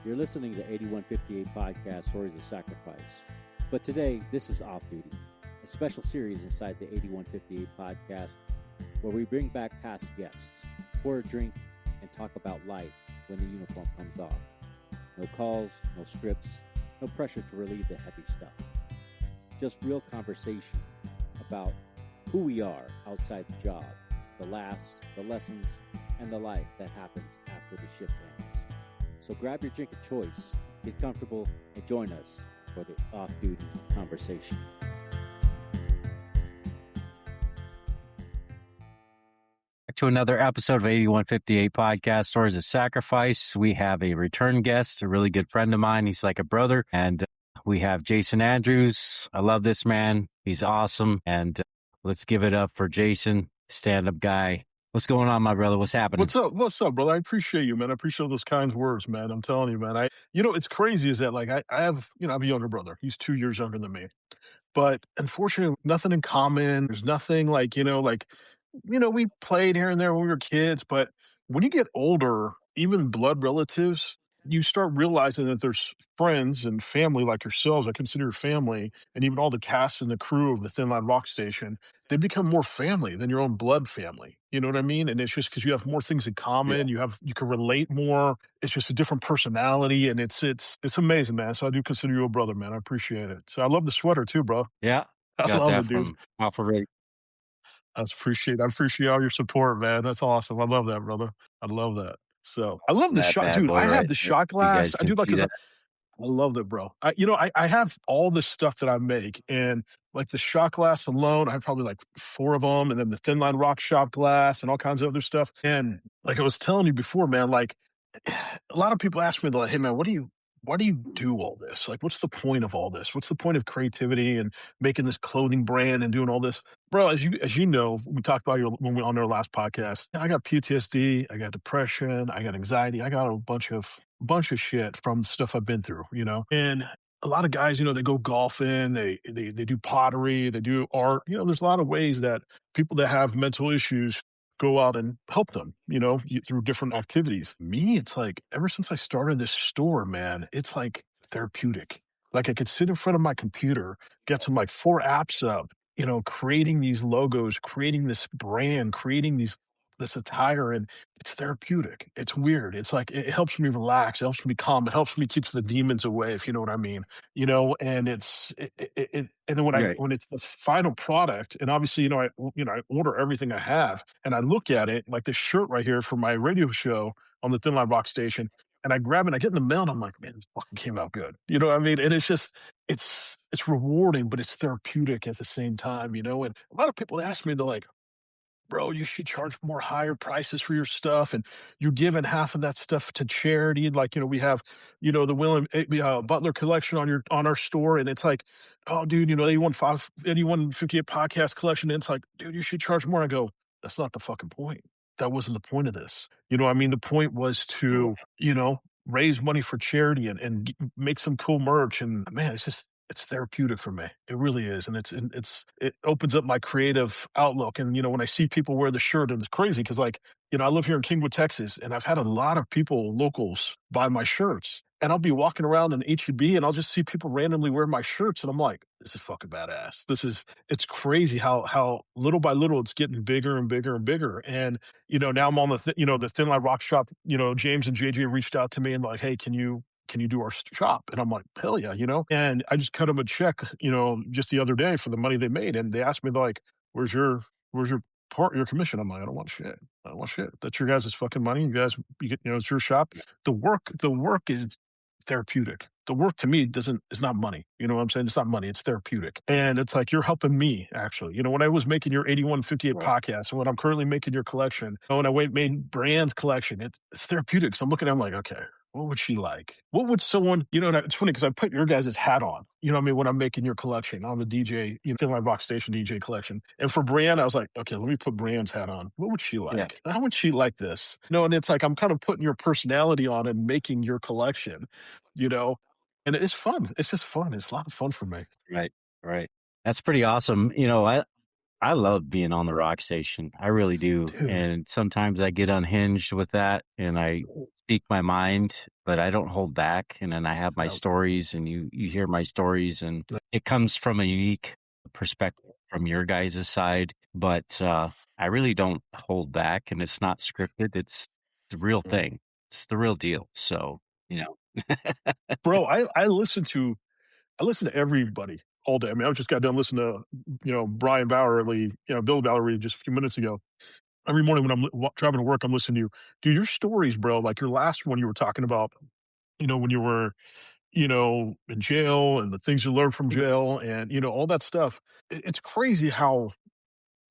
You're listening to 8158 Podcast Stories of Sacrifice. But today, this is Off Duty, a special series inside the 8158 Podcast where we bring back past guests, pour a drink, and talk about life when the uniform comes off. No calls, no scripts, no pressure to relieve the heavy stuff. Just real conversation about who we are outside the job, the laughs, the lessons, and the life that happens after the shift ends. So grab your drink of choice, get comfortable, and join us for the off-duty conversation. Back to another episode of 8158 Podcast Stories of Sacrifice. We have a return guest, a really good friend of mine. He's like a brother. And we have Jason Andrews. I love this man. He's awesome. And let's give it up for Jason, stand-up guy. What's going on, my brother? What's happening? What's up, brother? I appreciate you, man. I appreciate those kind words, man. I'm telling you, man. It's crazy is that like I have a younger brother. He's 2 years younger than me. But unfortunately, nothing in common. There's nothing we played here and there when we were kids. But when you get older, even blood relatives, you start realizing that there's friends and family like yourselves. I consider your family, and even all the cast and the crew of the Thin Line Rock Station. They become more family than your own blood family. You know what I mean? And it's just because you have more things in common. Yeah. You can relate more. It's just a different personality, and it's amazing, man. So I do consider you a brother, man. I appreciate it. So I love the sweater too, bro. Yeah. I Got love that it, dude. from Alpha Ray. I appreciate all your support, man. That's awesome. I love that, brother. I love that. So I love the That shot, bad dude. boy I have right the there. shot You guys glass. I can do like see because that. I love that, bro. I have all this stuff that I make, and like the shot glass alone, I have probably like 4 of them, and then the Thin Line Rock shot glass and all kinds of other stuff. And like I was telling you before, man, like a lot of people ask me, they're like, "Hey, man, why do you do all this? Like, what's the point of all this? What's the point of creativity and making this clothing brand and doing all this, bro?" As you know, we talked about when we on our last podcast. I got PTSD, I got depression, I got anxiety, I got a bunch of shit from stuff I've been through, and a lot of guys, they go golfing, they do pottery, they do art. There's a lot of ways that people that have mental issues go out and help them, through different activities. Me, it's like ever since I started this store, man, it's like therapeutic. Like I could sit in front of my computer, get some like 4 apps up, creating these logos, creating this brand, creating this attire, and it's therapeutic. It's weird. It's like it helps me relax, it helps me calm, it helps me keeps the demons away, if you know what I mean. And and then Right. when it's the final product, and obviously, I order everything I have, and I look at it like this shirt right here for my radio show on the Thin Line Rock Station, and I grab it, and I get in the mail, and I'm like, man, this fucking came out good. You know what I mean? And it's just, it's rewarding, but it's therapeutic at the same time, And a lot of people ask me, they're like, bro, you should charge more higher prices for your stuff, and you're giving half of that stuff to charity. Like, we have, the William Butler collection on our store, and it's like, oh, dude, 8158 podcast collection. And it's like, dude, you should charge more. I go, that's not the fucking point. That wasn't the point of this. I mean, the point was to, raise money for charity and make some cool merch. And man, it's therapeutic for me. It really is. And it opens up my creative outlook. And, when I see people wear the shirt, and it's crazy because I live here in Kingwood, Texas, and I've had a lot of people, locals, buy my shirts. And I'll be walking around in HEB, and I'll just see people randomly wear my shirts. And I'm like, this is fucking badass. It's crazy how little by little it's getting bigger and bigger and bigger. And, now I'm on the Thin Line Rock shop. James and JJ reached out to me and like, hey, can you do our shop? And I'm like, hell yeah, And I just cut them a check, just the other day for the money they made. And they asked me, like, where's your your commission? I'm like, I don't want shit. I don't want shit. That's your guys' fucking money. You guys, it's your shop. The work is therapeutic. The work to me is not money. You know what I'm saying? It's not money. It's therapeutic. And it's like, you're helping me actually. When I was making your 8158 podcast, and when I'm currently making your collection, when I made Brand's collection, it's therapeutic. So I'm looking at them like, okay, what would she like? What would someone, and it's funny because I put your guys' hat on, when I'm making your collection on the DJ, Thin Line Rock Station DJ collection. And for Brand, I was like, okay, let me put Brand's hat on. What would she like? Yeah. How would she like this? And it's like, I'm kind of putting your personality on and making your collection, and it's fun. It's just fun. It's a lot of fun for me. Right. That's pretty awesome. I love being on the rock station. I really do. Dude. And sometimes I get unhinged with that and I speak my mind, but I don't hold back. And then I have my No. stories and you hear my stories and it comes from a unique perspective from your guys' side. But I really don't hold back and it's not scripted. It's the real thing. It's the real deal. So, you know. Bro, I listen to everybody all day. I mean, I just got done listening to, Brian Bowerly, Bill Bowerly just a few minutes ago. Every morning when I'm driving to work, I'm listening to you. Dude, your stories, bro, like your last one you were talking about, when you were, in jail and the things you learned from jail and, all that stuff. It's crazy how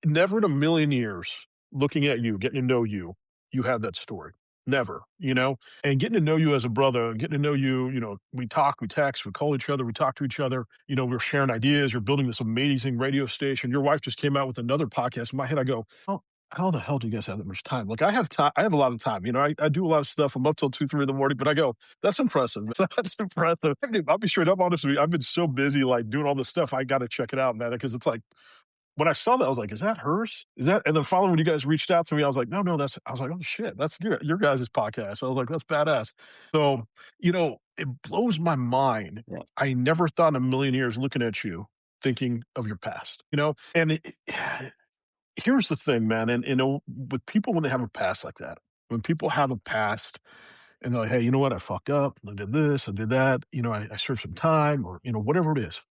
never in a million years, looking at you, getting to know you, you have that story. Never, and getting to know you as a brother, getting to know you, we talk, we text, we call each other, we talk to each other, we're sharing ideas. You're building this amazing radio station. Your wife just came out with another podcast. In my head, I go, oh, how the hell do you guys have that much time? Like I have time. I have a lot of time. I do a lot of stuff. I'm up till 2, 3 in the morning, but I go, that's impressive. That's impressive. I'll be straight up honest with you. I've been so busy, like doing all this stuff. I got to check it out, man. Cause it's like, when I saw that, I was like, is that hers? Is that? And then finally, when you guys reached out to me, I was like, no, I was like, oh shit, that's your guys' podcast. I was like, that's badass. So, it blows my mind. Yeah. I never thought in a million years looking at you thinking of your past, and here's the thing, man. And, with people, when they have a past like that, when people have a past and they're like, hey, you know what? I fucked up. I did this, I did that. I served some time or, whatever it is,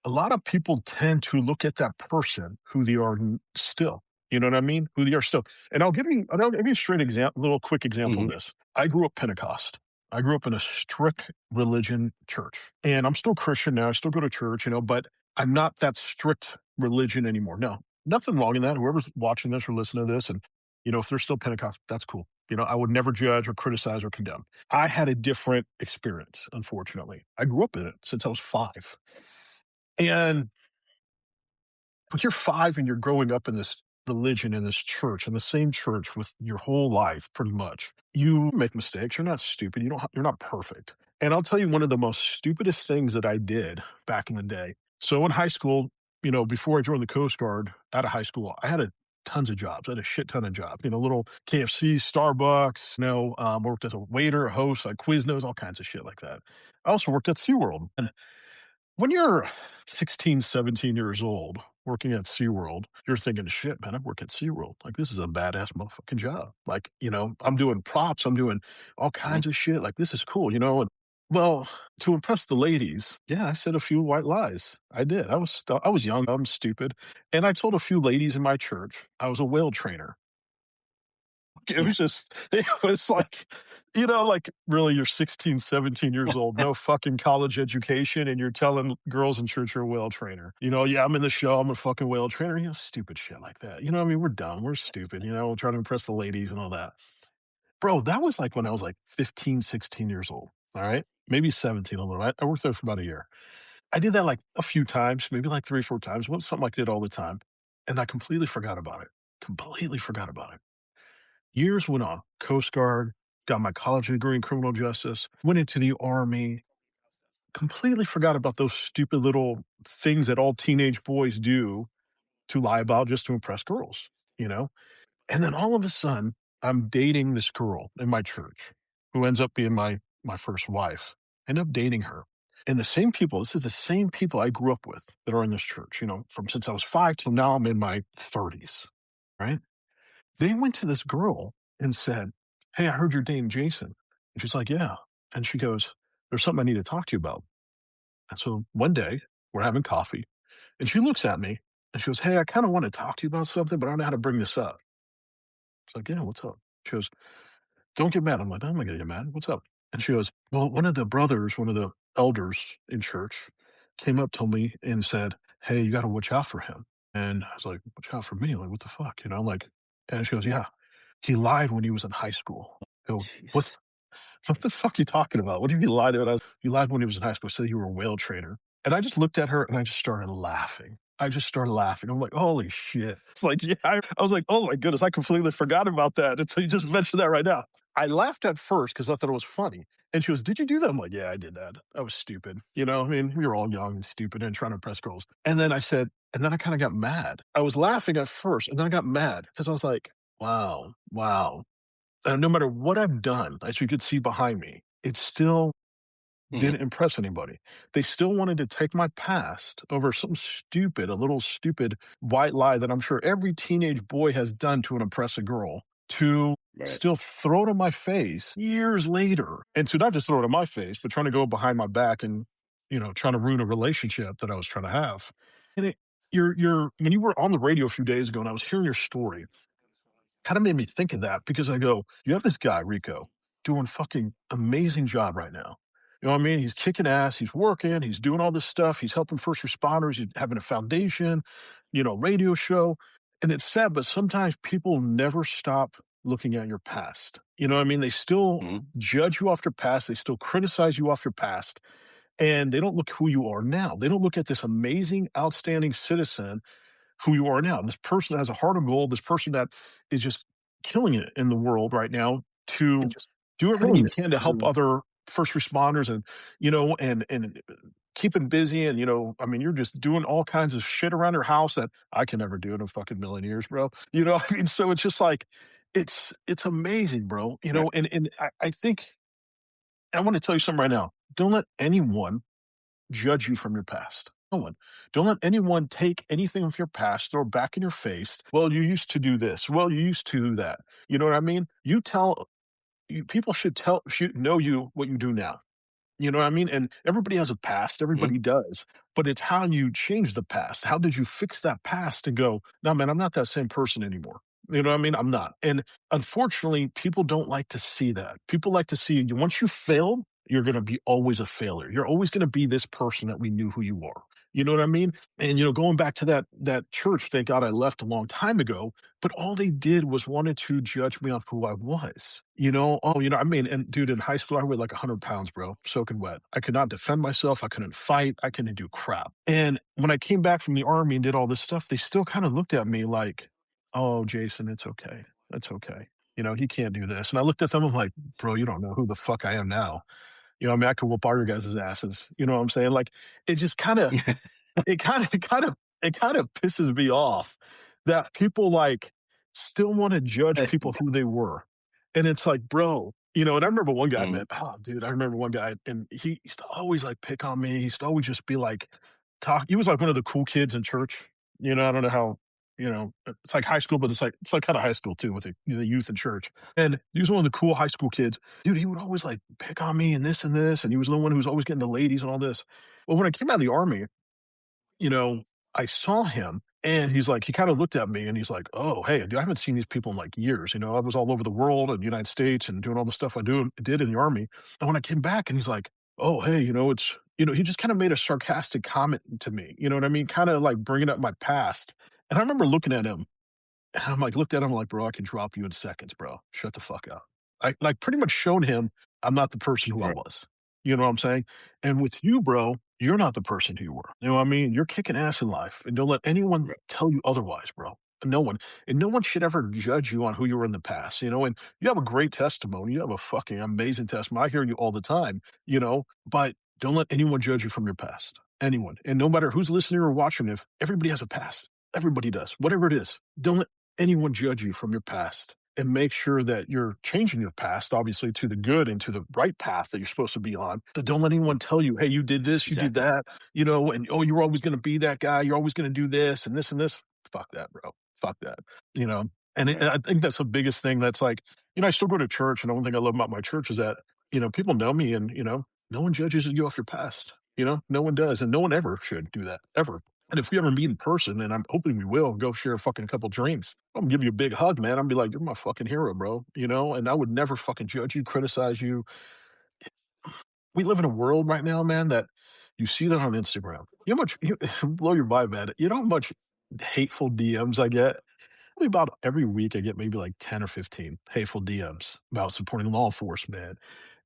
a lot of people tend to look at that person who they are still. You know what I mean? Who they are still. And I'll give you a straight example, little quick example of this. I grew up Pentecost. I grew up in a strict religion church. And I'm still Christian now. I still go to church, but I'm not that strict religion anymore. No, nothing wrong in that. Whoever's watching this or listening to this, and if they're still Pentecost, that's cool. I would never judge or criticize or condemn. I had a different experience, unfortunately. I grew up in it since I was 5. And when you're 5 and you're growing up in this religion, in this church, in the same church with your whole life, pretty much, you make mistakes. You're not stupid. You're not perfect. And I'll tell you one of the most stupidest things that I did back in the day. So in high school, before I joined the Coast Guard, out of high school, I had tons of jobs. I had a shit ton of jobs. Little KFC, Starbucks. Worked as a waiter, a host, like Quiznos, all kinds of shit like that. I also worked at SeaWorld. And when you're 16, 17 years old working at SeaWorld, you're thinking, shit, man, I work at SeaWorld. Like, this is a badass motherfucking job. Like, I'm doing props, I'm doing all kinds of shit. Like, this is cool, And, well, to impress the ladies, yeah, I said a few white lies. I did. I was young, I'm stupid. And I told a few ladies in my church I was a whale trainer. It was like, like really you're 16, 17 years old, no fucking college education, and you're telling girls in church you're a whale trainer. Yeah, I'm in the show, I'm a fucking whale trainer, stupid shit like that. I mean, we're dumb, we're stupid, trying to impress the ladies and all that. Bro, that was like when I was like 15, 16 years old. All right. Maybe 17 a little. I worked there for about a year. I did that like a few times, maybe like 3, 4 times. It something like I did all the time. And I completely forgot about it. Completely forgot about it. Years went on. Coast Guard, got my college degree in criminal justice, went into the Army, completely forgot about those stupid little things that all teenage boys do to lie about just to impress girls, you know? And then all of a sudden, I'm dating this girl in my church who ends up being my first wife. I end up dating her. And the same people, this is the same people I grew up with that are in this church, from since I was 5 till now I'm in my 30s, right? They went to this girl and said, hey, I heard you're dating Jason. And she's like, yeah. And she goes, there's something I need to talk to you about. And so one day we're having coffee and she looks at me and she goes, hey, I kind of want to talk to you about something, but I don't know how to bring this up. It's like, yeah, what's up? She goes, don't get mad. I'm like, I'm not going to get mad. What's up? And she goes, well, one of the brothers, one of the elders in church came up to me and said, hey, you got to watch out for him. And I was like, watch out for me? Like, what the fuck? Like, and she goes, yeah, he lied when he was in high school. I go, Jesus. what the fuck are you talking about? What do you mean lied about? You lied when he was in high school, said you were a whale trainer. And I just looked at her and I just started laughing. I'm like, holy shit. It's like, yeah, I was like, oh my goodness, I completely forgot about that until you just mentioned that right now. I laughed at first because I thought it was funny. And she goes, did you do that? I'm like, yeah, I did that. I was stupid. I mean, we were all young and stupid and trying to impress girls. And then I said, and then I kinda got mad. I was laughing at first, and then I got mad because I was like, "Wow, wow." And no matter what I've done, as you could see behind me, it still Mhm. didn't impress anybody. They still wanted to take my past over something stupid, a little stupid white lie that I'm sure every teenage boy has done to impress a girl, to Right. still throw it in my face years later. And to not just throw it in my face, but trying to go behind my back and, trying to ruin a relationship that I was trying to have. And when you were on the radio a few days ago and I was hearing your story, kind of made me think of that because I go, you have this guy, Rico, doing fucking amazing job right now. You know what I mean? He's kicking ass, he's working, he's doing all this stuff, he's helping first responders, he's having a foundation, radio show. And it's sad, but sometimes people never stop looking at your past. You know what I mean? They still Mhm. judge you off your past, they still criticize you off your past, and they don't look who you are now. They don't look at this amazing, outstanding citizen who you are now. This person that has a heart of gold, this person that is just killing it in the world right now to do everything you can to help other first responders and, keep them busy. And, I mean, you're just doing all kinds of shit around your house that I can never do in a fucking million years, bro. I mean, so it's just like, it's amazing, bro. Right. And I think I want to tell you something right now. Don't let anyone judge you from your past. No one. Don't let anyone take anything of your past, throw it back in your face. Well, you used to do this. Well, you used to do that. You know what I mean? People should know you what you do now. You know what I mean? And everybody has a past, Mhm. everybody does, but it's how you change the past. How did you fix that past and go, no, man, I'm not that same person anymore. You know what I mean? I'm not. And unfortunately, people don't like to see that. People like to see you. Once you fail, you're going to be always a failure. You're always going to be this person that we knew who you are. You know what I mean? And going back to that church, thank God I left a long time ago, but all they did was wanted to judge me on who I was. Oh, I mean, and dude, in high school, I weighed like 100 pounds, bro, soaking wet. I could not defend myself. I couldn't fight. I couldn't do crap. And when I came back from the army and did all this stuff, they still kind of looked at me like, oh, Jason, it's okay. It's okay. He can't do this. And I looked at them, I'm like, bro, you don't know who the fuck I am now. I mean, I could whoop all your guys' asses. You know what I'm saying? Like, it just it kind of, it kind of pisses me off that people like still want to judge Eh, people who they were. And it's like, bro, and I remember one guy, mhm. man, oh, dude, I remember one guy, and he used to always like pick on me. He used to always just be like, he was like one of the cool kids in church. I don't know how, it's like high school, but it's like kind of high school too with the youth in church. And he was one of the cool high school kids. Dude, he would always like pick on me and this and this. And he was the one who was always getting the ladies and all this. Well, when I came out of the army, you know, I saw him and he kind of looked at me and he's like, oh, hey, dude, I haven't seen these people in like years. I was all over the world and the United States and doing all the stuff did in the army. And when I came back and he's like, oh, hey, he just kind of made a sarcastic comment to me. You know what I mean? Kind of like bringing up my past. And I remember looking at him and I'm like, looked at him like, bro, I can drop you in seconds, bro. Shut the fuck up. I like pretty much showed him I'm not the person who I Right. was. You know what I'm saying? And with you, bro, you're not the person who you were. You know what I mean? You're kicking ass in life. And don't let anyone Right. tell you otherwise, bro. No one. And no one should ever judge you on who you were in the past, and you have a great testimony. You have a fucking amazing testimony. I hear you all the time, but don't let anyone judge you from your past. Anyone. And no matter who's listening or watching, if everybody has a past. Everybody does. Whatever it is. Don't let anyone judge you from your past and make sure that you're changing your past, obviously, to the good and to the right path that you're supposed to be on. But don't let anyone tell you, hey, you did this, you did Exactly. that, and oh, you're always going to be that guy. You're always going to do this and this and this. Fuck that, bro. Fuck that. You know, and Right. I think that's the biggest thing that's like, I still go to church. And the one thing I love about my church is that, people know me and, no one judges you off your past. No one does. And no one ever should do that, ever. And if we ever meet in person, and I'm hoping we will, go share a fucking couple drinks, I'm gonna give you a big hug, man. I'll be like, you're my fucking hero, bro. And I would never fucking judge you, criticize you. We live in a world right now, man, that you see that on Instagram. You know how much blow your mind, man. You know how much hateful DMs I get? Probably about every week I get maybe like 10 or 15 hateful DMs about supporting law enforcement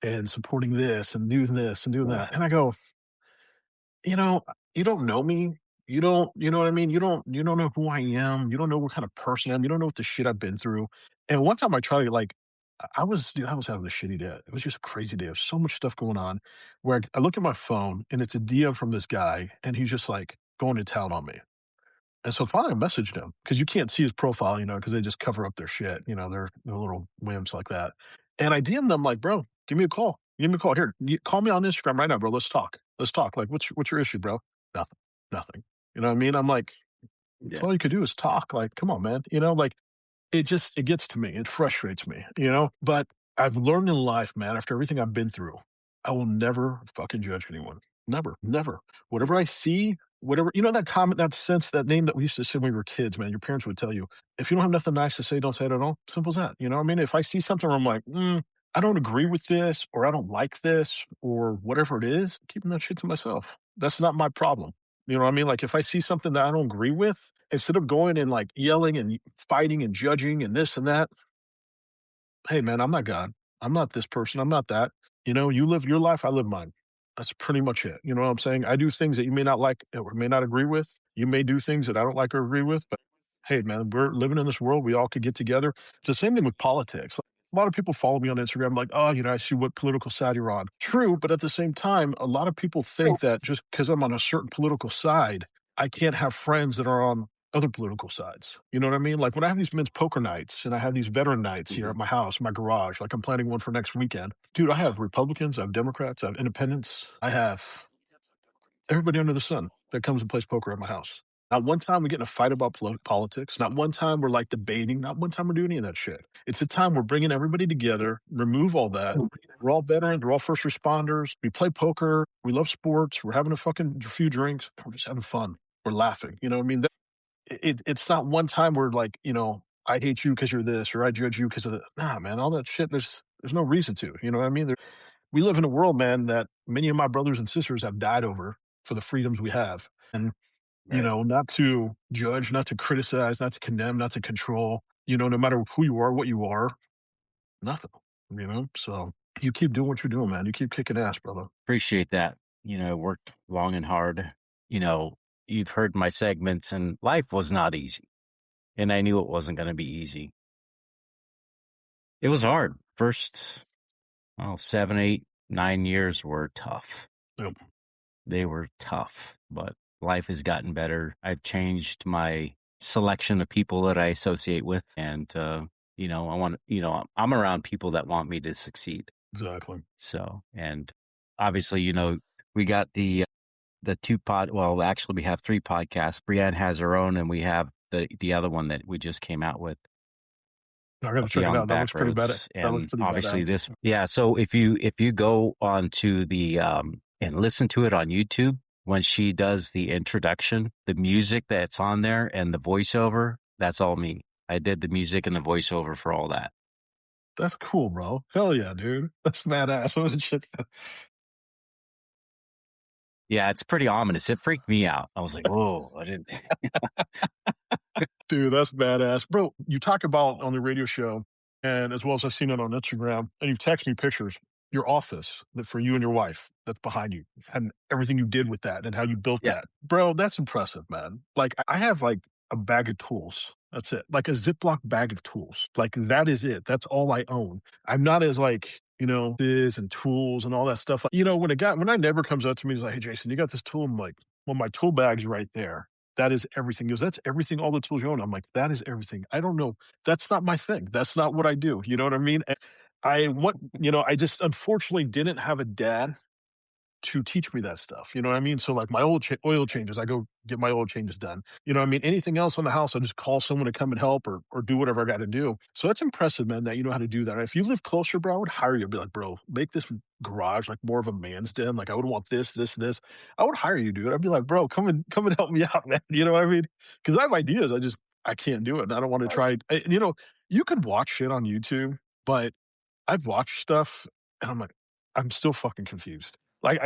and supporting this and doing that. Ugh. And I go, you don't know me. You know what I mean? You don't know who I am. You don't know what kind of person I am. You don't know what the shit I've been through. And one time I tried to like, I was having a shitty day. It was just a crazy day. There's so much stuff going on where I look at my phone and it's a DM from this guy and he's just like going to town on me. And so finally I messaged him because you can't see his profile, because they just cover up their shit. They're little wimps like that. And I DM'd them like, bro, give me a call. Give me a call. Here, call me on Instagram right now, bro. Let's talk. Let's talk. Like, what's your issue, bro? Nothing. Nothing. You know what I mean? I'm like, that's all you could do is talk. Like, come on, man. Like it gets to me. It frustrates me. But I've learned in life, man, after everything I've been through, I will never fucking judge anyone. Never, never. Whatever I see, whatever, that comment, that sense, that name that we used to say when we were kids, man, your parents would tell you, if you don't have nothing nice to say, don't say it at all. Simple as that. You know what I mean? If I see something where I'm like, I don't agree with this, or I don't like this, or whatever it is, keeping that shit to myself. That's not my problem. You know what I mean? Like if I see something that I don't agree with, instead of going and like yelling and fighting and judging and this and that, hey man, I'm not God. I'm not this person. I'm not that. You live your life, I live mine. That's pretty much it. You know what I'm saying? I do things that you may not like or may not agree with. You may do things that I don't like or agree with, but hey man, we're living in this world. We all could get together. It's the same thing with politics. A lot of people follow me on Instagram like, oh, I see what political side you're on. True, but at the same time, a lot of people think that just because I'm on a certain political side, I can't have friends that are on other political sides. You know what I mean? Like when I have these men's poker nights and I have these veteran nights here at my house, my garage, like I'm planning one for next weekend. Dude, I have Republicans, I have Democrats, I have independents, I have everybody under the sun that comes and plays poker at my house. Not one time we get in a fight about politics. Not one time we're like debating. Not one time we're doing any of that shit. It's a time we're bringing everybody together, remove all that. We're all veterans. We're all first responders. We play poker. We love sports. We're having a fucking few drinks. We're just having fun. We're laughing. You know what I mean? It's not one time where like, I hate you because you're this or I judge you because of that. Nah, man, all that shit, there's no reason to. You know what I mean? We live in a world, man, that many of my brothers and sisters have died over for the freedoms we have. And, not to judge, not to criticize, not to condemn, not to control, no matter who you are, what you are, nothing, So you keep doing what you're doing, man. You keep kicking ass, brother. Appreciate that. Worked long and hard. You've heard my segments, and life was not easy. And I knew it wasn't going to be easy. It was hard. First, 7, 8, 9 years were tough. Yep. They were tough, but life has gotten better. I've changed my selection of people that I associate with. And, I'm around people that want me to succeed. Exactly. So, and obviously, we got the two actually we have 3 podcasts. Brienne has her own, and we have the other one that we just came out with. I gotta check it out. That looks pretty badass. And obviously this, so if you go on to the, and listen to it on YouTube, when she does the introduction, the music that's on there and the voiceover, that's all me. I did the music and the voiceover for all that. That's cool, bro. Hell yeah, dude. That's badass. Yeah, it's pretty ominous. It freaked me out. I was like, whoa, I didn't. Dude, that's badass. Bro, you talk about on the radio show, and as well as I've seen it on Instagram, and you've texted me pictures, your office that for you and your wife that's behind you, and everything you did with that and how you built that. Bro, that's impressive, man. Like, I have like a bag of tools. That's it. Like a Ziploc bag of tools. Like, that is it. That's all I own. I'm not as like, this and tools and all that stuff. When my neighbor comes up to me, he's like, hey, Jason, you got this tool? I'm like, well, my tool bag's right there. That is everything. He goes, that's everything, all the tools you own. I'm like, that is everything. I don't know. That's not my thing. That's not what I do. You know what I mean? I just unfortunately didn't have a dad to teach me that stuff. You know what I mean? So like my oil changes, I go get my oil changes done. You know what I mean? Anything else on the house, I just call someone to come and help or do whatever I got to do. So that's impressive, man, that you know how to do that. If you live closer, bro, I would hire you. I'd be like, bro, make this garage like more of a man's den. Like I would want this. I would hire you, dude. I'd be like, bro, come and help me out, man. You know what I mean? Because I have ideas. I can't do it. And I don't want to try. You could watch shit on YouTube, but I've watched stuff and I'm like, I'm still fucking confused. Like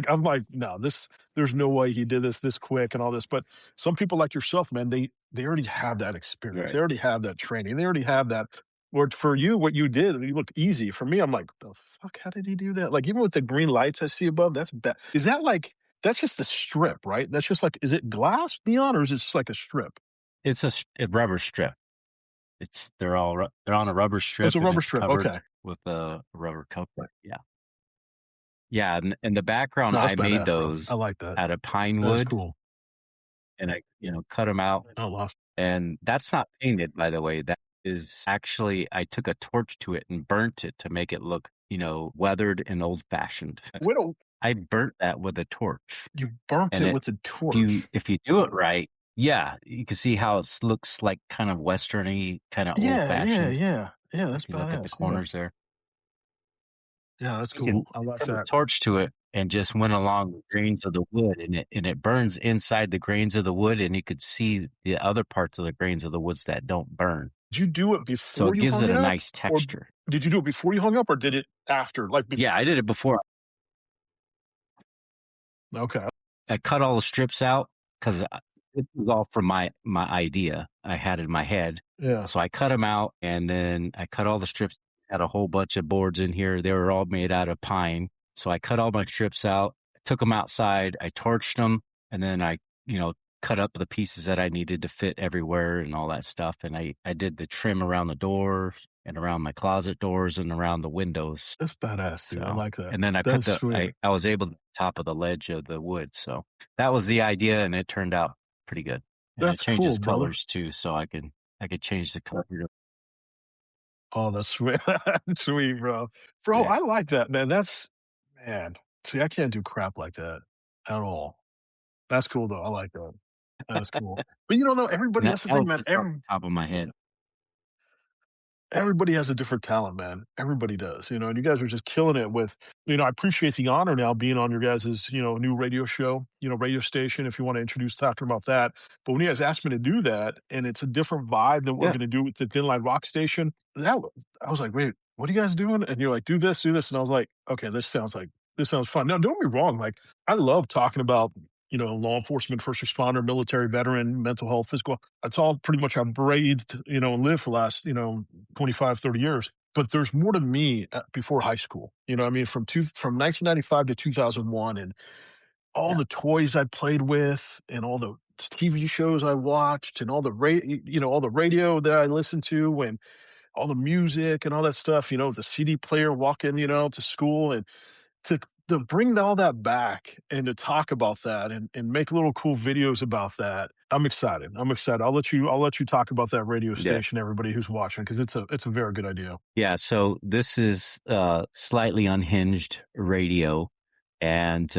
I'm like, no, there's no way he did this quick and all this. But some people like yourself, man, they already have that experience. Right. They already have that training. They already have that. Or for you, what you did, you looked easy. For me, I'm like, the fuck, how did he do that? Like even with the green lights I see above, that's just a strip, right? That's just like, is it glass neon or is it just like a strip? It's a rubber strip. They're on a rubber strip. It's a rubber strip. Okay. With a rubber cover. Yeah. Yeah, and in the background, I made those. Bro. I like that. Out of pine wood. That's cool. and I, cut them out. Oh, wow. And that's not painted, by the way. That is actually, I took a torch to it and burnt it to make it look, weathered and old fashioned. I burnt that with a torch. You burnt And it with a torch. if you do it right, yeah, you can see how it looks like kind of westerny, kind of old fashioned. Yeah. That's If you look at the badass. corners there. Yeah, that's You can cool. I like put a that. torch to it and just went along the grains of the wood, and it burns inside the grains of the wood, and you could see the other parts of the grains of the woods that don't burn. Did you do it So before it you gives hung it it a up? nice Or texture. did you do it before you hung up, or did it after? Yeah, I did it before. Okay. I cut all the strips out because this was all from my idea I had in my head. Yeah. So I cut them out, and then I cut all the strips. Had a whole bunch of boards in here. They were all made out of pine. So I cut all my strips out, took them outside, I torched them, and then I, cut up the pieces that I needed to fit everywhere and all that stuff. And I did the trim around the doors and around my closet doors and around the windows. That's badass, dude. I like that. And then I That's put sweet. I was able to top of the ledge of the wood. So that was the idea, and it turned out pretty good. And That's it changes cool, bro. colors too, so I could change the color. Oh, that's sweet. Sweet, bro. Bro, Yeah. I like that, man. Man. See, I can't do crap like that at all. That's cool, though. I like that. That's cool. But though, everybody, And that's the that thing, was man. just off the top of my head. Everybody has a different talent, man. Everybody does, and you guys are just killing it with, I appreciate the honor now being on your guys' new radio show, radio station, if you want to introduce talking about that. But when you guys asked me to do that, and it's a different vibe than what we're Yeah. going to do with the Thin Line Rock Station, I was like, wait, what are you guys doing? And you're like, do this. And I was like, okay, this sounds fun. Now, don't get me wrong. Like, I love talking about, law enforcement, first responder, military veteran, mental health, physical. That's all pretty much I've breathed, and lived for the last, 25, 30 years. But there's more to me before high school. You know what I mean? From 1995 to 2001, and all the toys I played with, and all the TV shows I watched, and all all the radio that I listened to, and all the music and all that stuff, the CD player walking, to school, and to bring all that back and to talk about that and make little cool videos about that. I'm excited. I'll let you talk about that radio station, everybody who's watching, because it's a very good idea. Yeah, so this is Slightly Unhinged Radio, and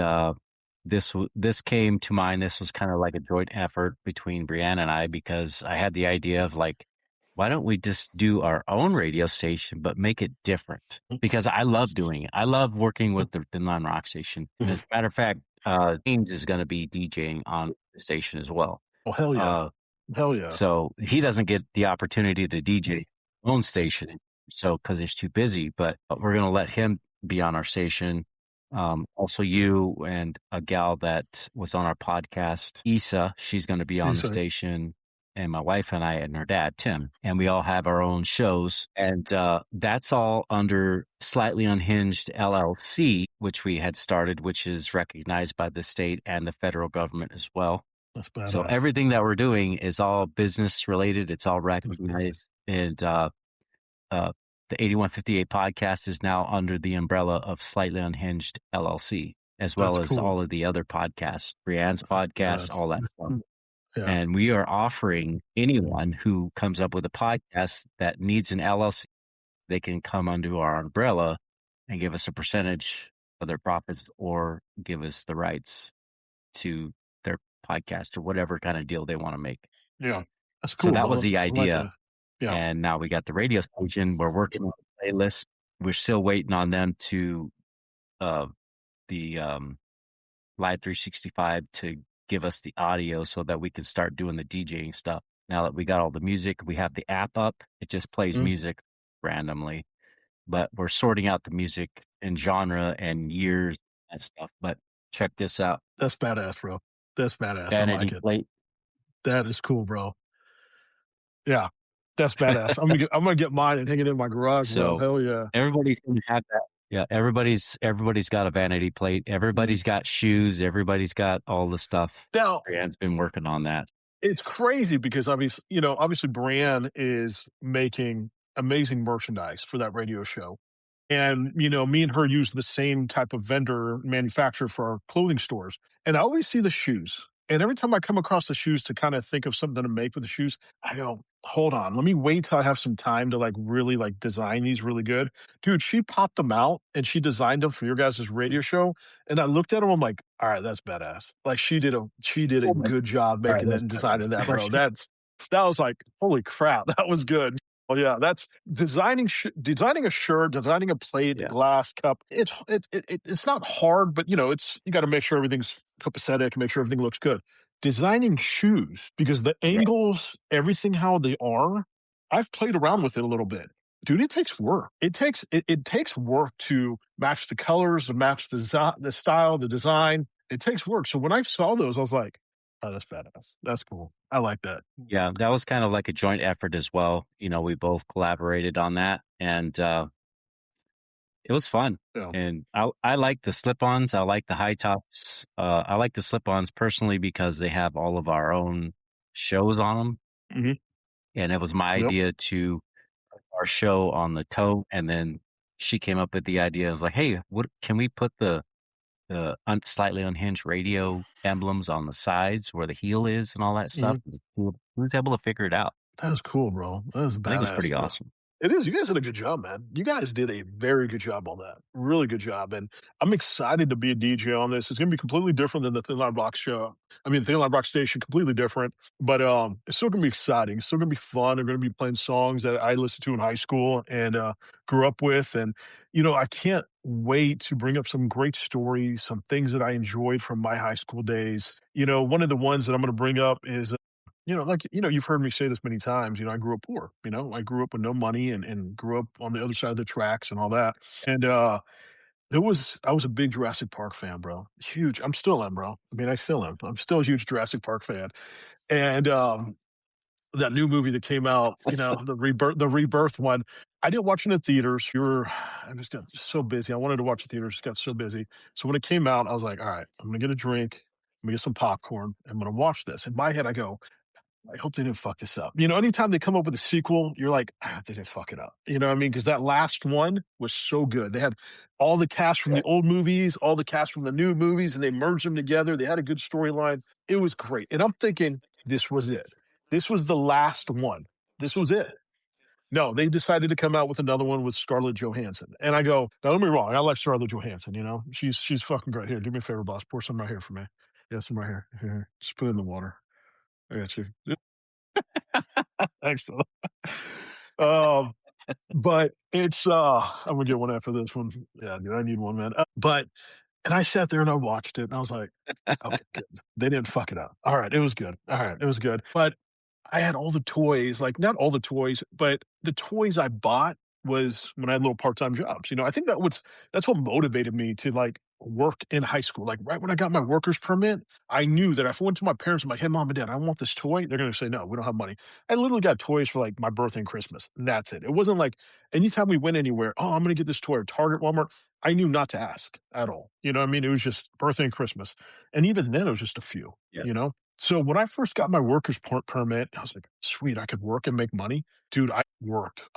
this came to mind. This was kind of like a joint effort between Brianne and I, because I had the idea of like, why don't we just do our own radio station, but make it different? Because I love doing it. I love working with the Thin Line Rock Station. As a matter of fact, James is going to be DJing on the station as well. Oh, hell yeah. Hell yeah. So he doesn't get the opportunity to DJ his own station, so because he's too busy, but we're going to let him be on our station. Also you and a gal that was on our podcast, Issa, she's going to be on the station. And my wife and I and her dad, Tim, and we all have our own shows. And that's all under Slightly Unhinged LLC, which we had started, which is recognized by the state and the federal government as well. That's badass. So everything that we're doing is all business related. It's all recognized. And the 8158 podcast is now under the umbrella of Slightly Unhinged LLC, as well as all of the other podcasts, Brianne's podcast, all that stuff. Yeah. And we are offering anyone who comes up with a podcast that needs an LLC, they can come under our umbrella and give us a percentage of their profits, or give us the rights to their podcast, or whatever kind of deal they want to make. Yeah, that's cool. So that was the idea. Like yeah. And now we got the radio station. We're working on the playlist. We're still waiting on them to the Live 365 to give us the audio so that we can start doing the DJing stuff. Now that we got all the music, we have the app up. It just plays music randomly, but we're sorting out the music in genre and years and stuff. But check this out. That's badass, bro. That's badass. Vanity I like it. plate. That is cool, bro. Yeah, that's badass. I'm gonna get mine and hang it in my garage. So bro. Hell yeah. Everybody's gonna have that. Yeah, everybody's got a vanity plate. Everybody's got shoes. Everybody's got all the stuff. Now, Brianne's been working on that. It's crazy because obviously Brianne is making amazing merchandise for that radio show. And, me and her use the same type of vendor manufacturer for our clothing stores. And I always see the shoes. And every time I come across the shoes to kind of think of something to make with the shoes, I go, hold on, let me wait till I have some time to like really like design these really good. Dude, she popped them out and she designed them for your guys' radio show. And I looked at them, I'm like, all right, that's badass. Like she did a Oh my- good job All right, making that that's and badass. designing that, bro. That was like, holy crap, that was good. Oh yeah, that's designing a shirt, designing a plate, a Yeah. glass cup. It's not hard, but you got to make sure everything's copacetic, make sure everything looks good. Designing shoes because the angles, everything how they are, I've played around with it a little bit. Dude, it takes work. It takes work to match the colors, to match the style, the design. It takes work. So when I saw those, I was like, oh, that's badass. That's cool. I like that. Yeah, that was kind of like a joint effort as well. We both collaborated on that, and it was fun. Yeah. And I like the slip-ons. I like the high tops. I like the slip-ons personally because they have all of our own shows on them. Mhm. And it was my Yep. idea to put our show on the toe, and then she came up with the idea. I was like, "Hey, what can we put the slightly unhinged radio emblems on the sides where the heel is and all that stuff?" We was able to figure it out. That is cool, bro. That is I think it was badass pretty stuff. awesome. It is. You guys did a good job, man. You guys did a very good job on that. Really good job. And I'm excited to be a DJ on this. It's going to be completely different than the Thin Line Rock show. I mean, Thin Line Rock station, completely different. But it's still going to be exciting. It's still going to be fun. I'm going to be playing songs that I listened to in high school and grew up with. And, I can't wait to bring up some great stories, some things that I enjoyed from my high school days. One of the ones that I'm going to bring up is you've heard me say this many times. I grew up poor. I grew up with no money and grew up on the other side of the tracks and all that. And I was a big Jurassic Park fan, bro. Huge. I'm still am, bro. I mean, I still am. I'm still a huge Jurassic Park fan. And that new movie that came out, the rebirth one. I didn't watch it in the theaters. I just got so busy. I wanted to watch the theaters, just got so busy. So when it came out, I was like, all right, I'm gonna get a drink, I'm gonna get some popcorn, I'm gonna watch this. In my head, I go, I hope they didn't fuck this up. Anytime they come up with a sequel, you're like, they didn't fuck it up. You know what I mean? Because that last one was so good. They had all the cast from the old movies, all the cast from the new movies, and they merged them together. They had a good storyline. It was great. And I'm thinking, this was it. This was the last one. This was it. No, they decided to come out with another one with Scarlett Johansson. And I go, now don't get me wrong, I like Scarlett Johansson, She's fucking great. Here, do me a favor, boss. Pour some right here for me. Yeah, some right here. Here, just put it in the water. I got you. Thanks, fella. But it's I'm gonna get one after this one. Yeah, dude, I need one, man. And I sat there and I watched it and I was like, okay, good. They didn't fuck it up. All right, it was good. All right, it was good. But I had all the toys, like not all the toys, but the toys I bought was when I had little part-time jobs. I think that's what motivated me to like work in high school. Like right when I got my worker's permit, I knew that if I went to my parents, I'm like, hey, mom and dad, I want this toy. They're gonna say, no, we don't have money. I literally got toys for like my birthday and Christmas. And that's it. It wasn't like anytime we went anywhere, oh, I'm gonna get this toy or Target, Walmart. I knew not to ask at all. You know what I mean? It was just birthday and Christmas. And even then it was just a few, Yeah. So when I first got my worker's permit, I was like, sweet, I could work and make money. Dude, I worked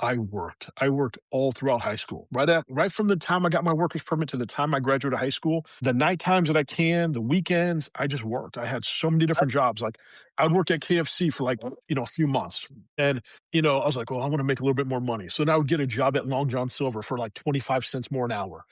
all throughout high school. Right from the time I got my worker's permit to the time I graduated high school, the night times that I can, the weekends, I just worked. I had so many different jobs. Like I would work at KFC for like, a few months. And, I was like, well, I want to make a little bit more money. So then I would get a job at Long John Silver for like 25 cents more an hour.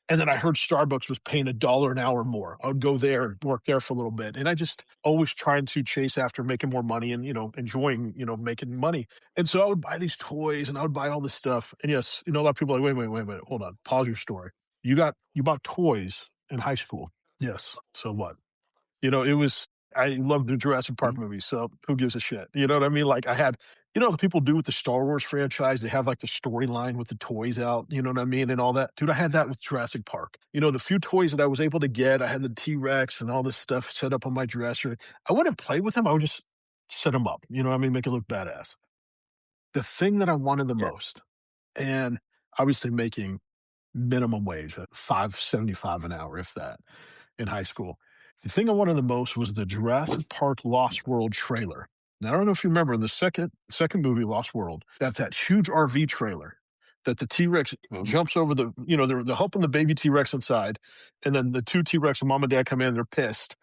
And then I heard Starbucks was paying $1 an hour more. I would go there and work there for a little bit. And I just always trying to chase after making more money and, enjoying, making money. And so I would buy these toys and I would buy all this stuff. And yes, a lot of people are like, wait, hold on. Pause your story. You bought toys in high school. Yes. So what? I loved the Jurassic Park movies, so who gives a shit? You know what I mean? Like I had, the people do with the Star Wars franchise, they have like the storyline with the toys out, you know what I mean? And all that. Dude, I had that with Jurassic Park. The few toys that I was able to get, I had the T-Rex and all this stuff set up on my dresser. I wouldn't play with them. I would just set them up, you know what I mean? Make it look badass. The thing that I wanted the most, and obviously making minimum wage at $5.75 an hour, if that, in high school. The thing I wanted the most was the Jurassic Park Lost World trailer. Now I don't know if you remember in the second movie, Lost World, that's that huge RV trailer that the T-Rex jumps over they're helping the baby T-Rex inside, and then the two T-Rex and mom and dad come in, they're pissed.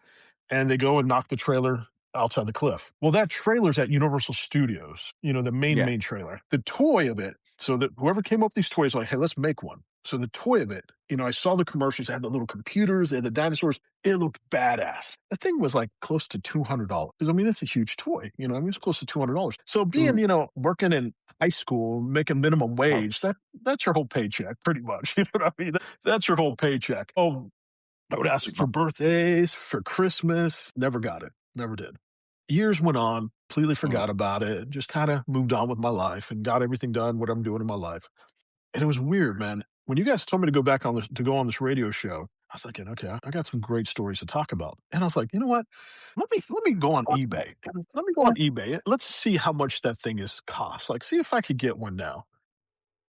and they go and knock the trailer outside the cliff. Well, that trailer's at Universal Studios, the main trailer. The toy of it, so that whoever came up with these toys, like, hey, let's make one. So the toy of it, I saw the commercials, they had the little computers, they had the dinosaurs. It looked badass. The thing was like close to $200. Because, that's a huge toy. It's close to $200. So being, working in high school, making minimum wage, that's your whole paycheck, pretty much. You know what I mean? That's your whole paycheck. Oh, I would ask for birthdays, for Christmas. Never got it. Never did. Years went on, completely forgot about it, just kind of moved on with my life and got everything done, what I'm doing in my life. And it was weird, man. When you guys told me to go on this radio show, I was like, okay, I got some great stories to talk about. And I was like, you know what? Let me go on eBay. Let me go on eBay. Let's see how much that thing is cost. Like, see if I could get one now.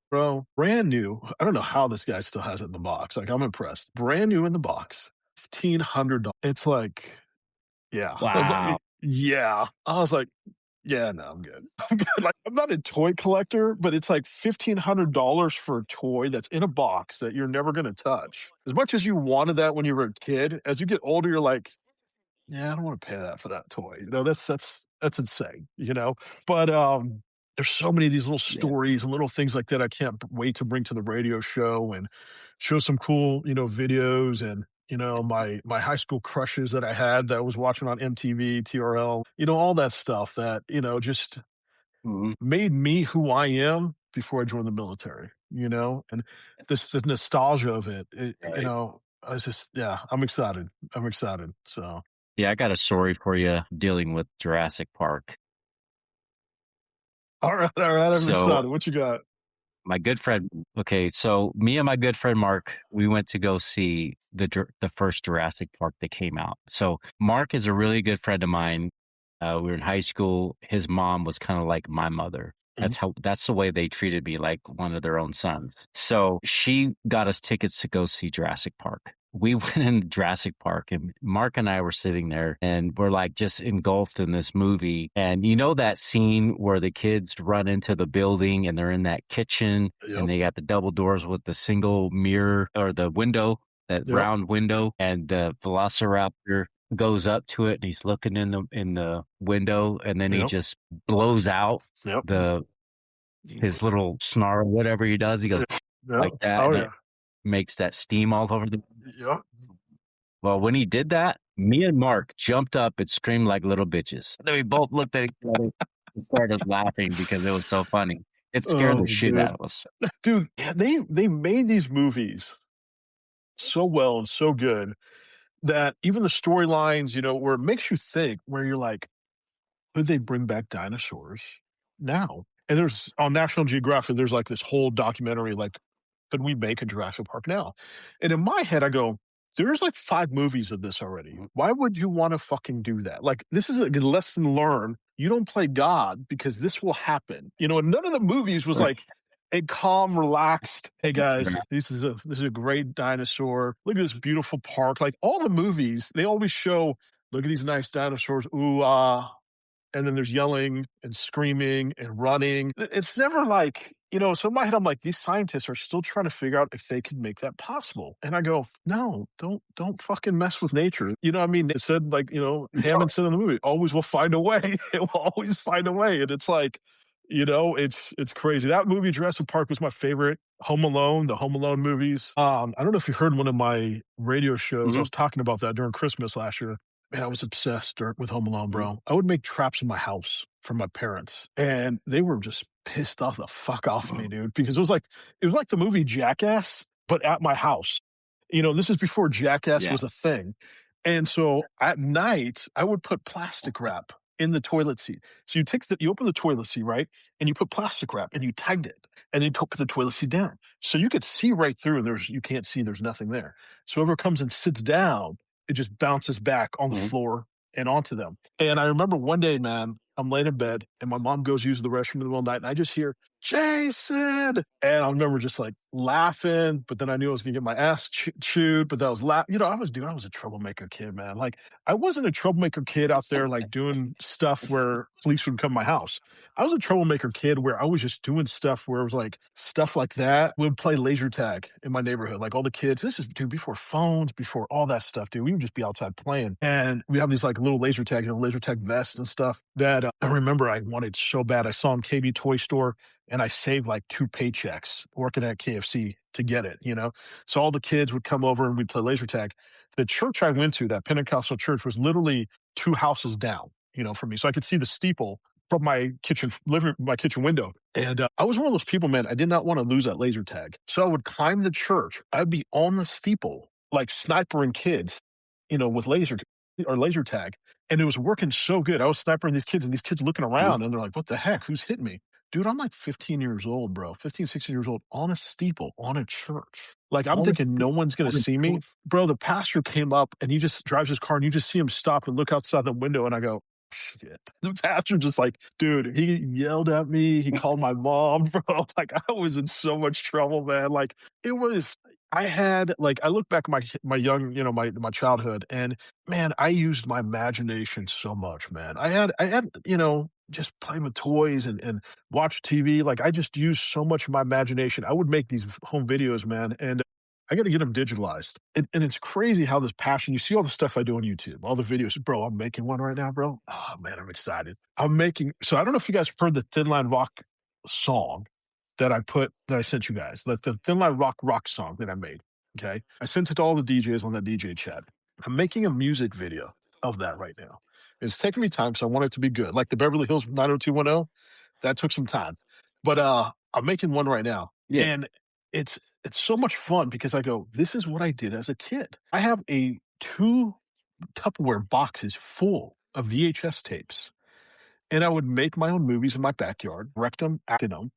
Bro, brand new. I don't know how this guy still has it in the box. Like, I'm impressed. Brand new in the box. $1,500. It's like, yeah. I was like, Wow. yeah. I was like, yeah, no, I'm good. I'm good. Like, I'm not a toy collector, but it's like $1,500 for a toy that's in a box that you're never going to touch. As much as you wanted that when you were a kid, as you get older, you're like, yeah, I don't want to pay that for that toy. That's insane, But there's so many of these little stories and little things like that I can't wait to bring to the radio show and show some cool, videos and my high school crushes that I had that I was watching on MTV, TRL, all that stuff that, just made me who I am before I joined the military, and the nostalgia of it, I was just, I'm excited. I'm excited. So. Yeah, I got a story for you dealing with Jurassic Park. All right. I'm excited. What you got? My good friend. Okay, so me and my good friend Mark, we went to go see the first Jurassic Park that came out. So Mark is a really good friend of mine. We were in high school. His mom was kind of like my mother. That's the way they treated me, like one of their own sons. So she got us tickets to go see Jurassic Park. We went in Jurassic Park and Mark and I were sitting there and we're like just engulfed in this movie. And you know that scene where the kids run into the building and they're in that kitchen and they got the double doors with the single mirror or the window, that round window, and the Velociraptor goes up to it and he's looking in the window and then he just blows out his little snarl, whatever he does. He goes like that. Oh, and it makes that steam all over the. Yeah. Well, when he did that, me and Mark jumped up and screamed like little bitches. Then we both looked at each other and started laughing because it was so funny. It scared the shit out of us. Dude, they made these movies so well and so good that even the storylines, where it makes you think, where you're like, could they bring back dinosaurs now? And there's on National Geographic, there's like this whole documentary, like, could we make a Jurassic Park now? And in my head, I go, there's like 5 movies of this already. Why would you want to fucking do that? Like, this is a lesson learned. You don't play God because this will happen. And none of the movies was like a calm, relaxed, hey guys, this is a great dinosaur. Look at this beautiful park. Like all the movies, they always show, look at these nice dinosaurs. Ooh, and then there's yelling and screaming and running. It's never like, so in my head, I'm like, these scientists are still trying to figure out if they can make that possible. And I go, no, don't fucking mess with nature. You know what I mean? It said like, Hammond said in the movie, always will find a way. It will always find a way. And it's like, it's crazy. That movie, Jurassic Park, was my favorite. Home Alone, the Home Alone movies. I don't know if you heard one of my radio shows. I was talking about that during Christmas last year. Man, I was obsessed with Home Alone, bro. I would make traps in my house for my parents, and they were just pissed off the fuck off me, dude, because it was like the movie Jackass, but at my house. This is before Jackass was a thing. And so at night, I would put plastic wrap in the toilet seat. So you open the toilet seat, right? And you put plastic wrap and you tighten it, and then you put the toilet seat down. So you could see right through, and you can't see, there's nothing there. So whoever comes and sits down, it just bounces back on the floor and onto them. And I remember one day, man, I'm laying in bed and my mom goes use the restroom in the middle of the night and I just hear, Jason. And I remember just like laughing, but then I knew I was gonna get my ass chewed. But that was I was a troublemaker kid, man. Like I wasn't a troublemaker kid out there like doing stuff where police would come to my house. I was a troublemaker kid where I was just doing stuff where it was like stuff like that. We would play laser tag in my neighborhood. Like all the kids, this is dude before phones, before all that stuff, dude. We would just be outside playing, and we have these like little laser tag vests and stuff that I remember I wanted so bad. I saw in KB Toy Store, and I saved like 2 paychecks working at KFC to get it, you know? So all the kids would come over and we'd play laser tag. The church I went to, that Pentecostal church, was literally 2 houses down, you know, from me. So I could see the steeple from my kitchen window. And I was one of those people, man, I did not want to lose that laser tag. So I would climb the church. I'd be on the steeple, like snipering kids, you know, with laser tag. And it was working so good. I was snipering these kids, and these kids looking around and they're like, what the heck? Who's hitting me? Dude, I'm like 15 years old, bro. 15, 16 years old on a steeple, on a church. Like, I'm thinking no one's going to see me. Bro, the pastor came up and he just drives his car and you just see him stop and look outside the window. And I go, shit. The pastor just like, dude, he yelled at me. He called my mom, bro. Like, I was in so much trouble, man. Like, it was, I had, like, I look back at my young, you know, my childhood, and man, I used my imagination so much, man. I had, you know, just playing with toys and watch TV. Like, I just used so much of my imagination. I would make these home videos, man, and I got to get them digitalized. And it's crazy how this passion, you see all the stuff I do on YouTube, all the videos. Bro, I'm making one right now, bro. Oh, man, I'm excited. So I don't know if you guys heard the Thin Line Rock song that I sent you guys, the Thin Line Rock song that I made. Okay. I sent it to all the DJs on that DJ chat. I'm making a music video of that right now. It's taking me time, so I want it to be good. Like the Beverly Hills 90210, that took some time. But I'm making one right now. Yeah. And it's so much fun because I go, this is what I did as a kid. I have 2 Tupperware boxes full of VHS tapes. And I would make my own movies in my backyard, direct them, acted them,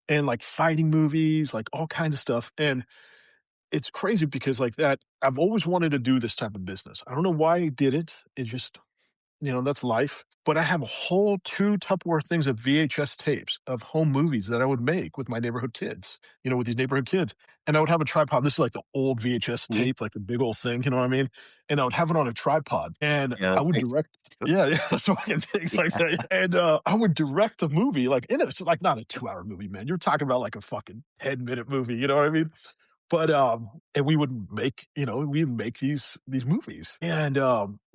and like fighting movies, like all kinds of stuff. And it's crazy because like that, I've always wanted to do this type of business. I don't know why I did it. It's just, you know, that's life. But I have a whole 2 Tupperware things of VHS tapes of home movies that I would make with my neighborhood kids, you know, with these neighborhood kids. And I would have a tripod. This is like the old VHS tape, like the big old thing, you know what I mean? And I would have it on a tripod. And I would direct, that's fucking things like that. And I would direct the movie, like, and it's like not a 2-hour movie, man. You're talking about like a fucking 10-minute movie, you know what I mean? But and we would make, you know, we'd make these movies and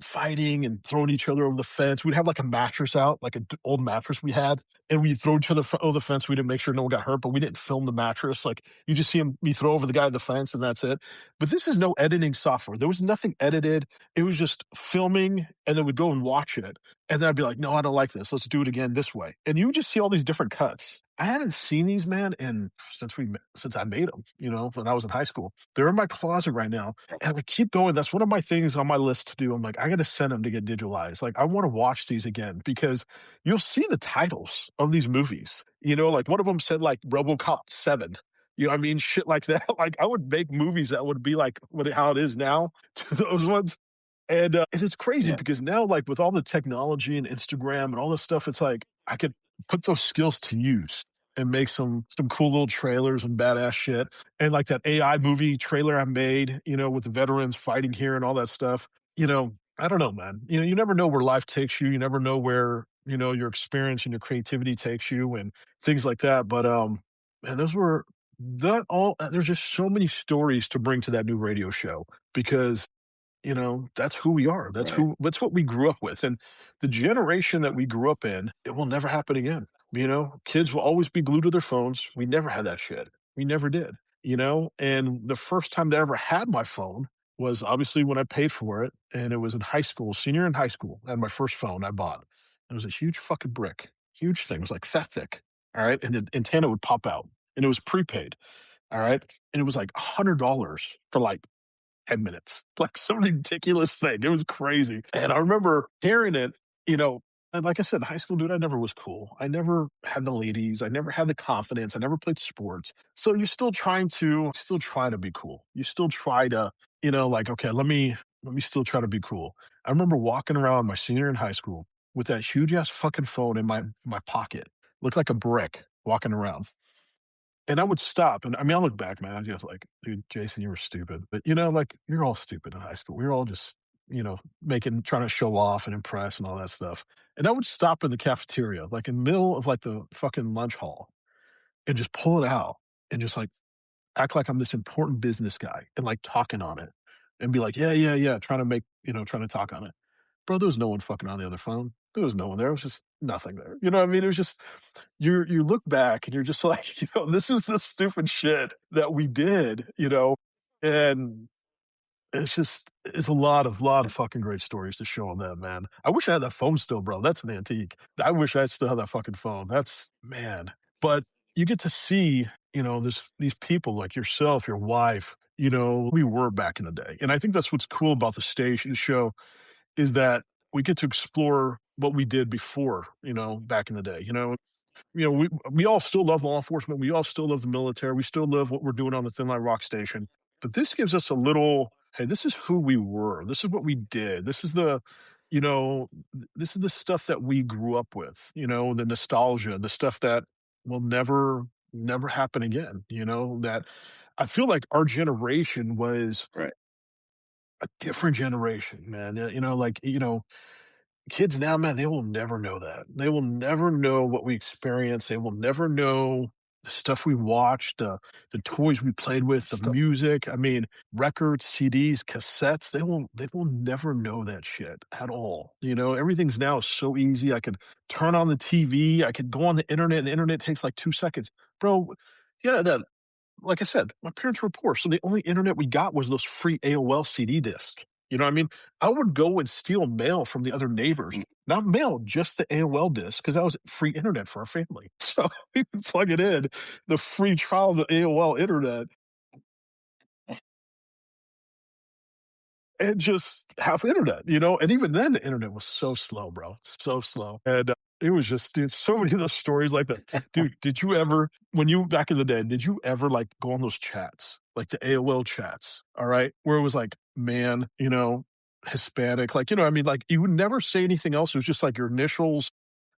fighting and throwing each other over the fence. We'd have like a mattress out, like an old mattress we had, and we'd throw each other over the fence. We didn't make sure no one got hurt, but we didn't film the mattress. Like you just see me throw over the guy at the fence, and that's it. But this is no editing software. There was nothing edited. It was just filming, and then we'd go and watch it, and then I'd be like, no, I don't like this. Let's do it again this way. And you would just see all these different cuts. I hadn't seen these, man, since I made them, you know, when I was in high school. They're in my closet right now, and I would keep going. That's one of my things on my list to do. I'm like, I got to send them to get digitalized. Like, I want to watch these again because you'll see the titles of these movies. You know, like one of them said like RoboCop 7. You know what I mean? Shit like that. Like I would make movies that would be like how it is now to those ones. And it's crazy because now, like with all the technology and Instagram and all this stuff, it's like I could put those skills to use and make some cool little trailers and badass shit. And like that AI movie trailer I made, you know, with the veterans fighting here and all that stuff. You know, I don't know, man. You know, you never know where life takes you. You never know where, you know, your experience and your creativity takes you and things like that. But man, there's just so many stories to bring to that new radio show because you know, that's who we are. That's what we grew up with. And the generation that we grew up in, it will never happen again. You know, kids will always be glued to their phones. We never had that shit. We never did, you know? And the first time that I ever had my phone was obviously when I paid for it. And it was in high school, senior in high school. I had my first phone I bought. It was a huge fucking brick, huge thing. It was like that thick. All right. And the antenna would pop out and it was prepaid. All right. And it was like $100 for like 10 minutes, like some ridiculous thing. It was crazy. And I remember hearing it, you know, and like I said, high school dude, I never was cool. I never had the ladies. I never had the confidence. I never played sports. So you're still try to be cool. You still try to, you know, like, okay, let me still try to be cool. I remember walking around my senior in high school with that huge ass fucking phone in my pocket. Looked like a brick. walking around. And I would stop. And I mean, I look back, man, I just like, dude, Jason, you were stupid. But, like, you're all stupid in high school. We were all just, trying to show off and impress and all that stuff. And I would stop in the cafeteria, like in the middle of like the fucking lunch hall and just pull it out and just like act like I'm this important business guy and like talking on it and be like, yeah, yeah, yeah, trying to talk on it. Bro, there was no one fucking on the other phone. There was no one there. It was just nothing there. You know what I mean? It was just you look back and you're just like, this is the stupid shit that we did, and it's a lot of fucking great stories to show on that, man. I wish I had that phone still, bro. That's an antique. I wish I still had that fucking phone. That's man. But you get to see, these people like yourself, your wife, we were back in the day. And I think that's what's cool about the station show is that we get to explore what we did before, back in the day. We all still love law enforcement. We all still love the military. We still love what we're doing on the Thin Line Rock Station. But this gives us a little, hey, this is who we were. This is what we did. This is the stuff that we grew up with, the nostalgia, the stuff that will never happen again, that I feel like our generation was Right. a different generation, man. Kids now, man, they will never know that. They will never know what we experienced. They will never know the stuff we watched, the toys we played with, the music. I mean, records, CDs, cassettes. They will never know that shit at all. Everything's now so easy. I could turn on the TV. I could go on the internet. And the internet takes like 2 seconds, bro. That like I said, my parents were poor, so the only internet we got was those free AOL CD discs. You know what I mean? I would go and steal mail from the other neighbors. Not mail, just the AOL disc, because that was free internet for our family. So we would plug it in, the free trial of the AOL internet, and just have internet, And even then, the internet was so slow, bro, so slow. And it was just, dude, so many of those stories like that. Dude, did you ever, back in the day, did you ever like go on those chats, like the AOL chats, all right, where it was like, man, Hispanic, like, I mean, like you would never say anything else. It was just like your initials,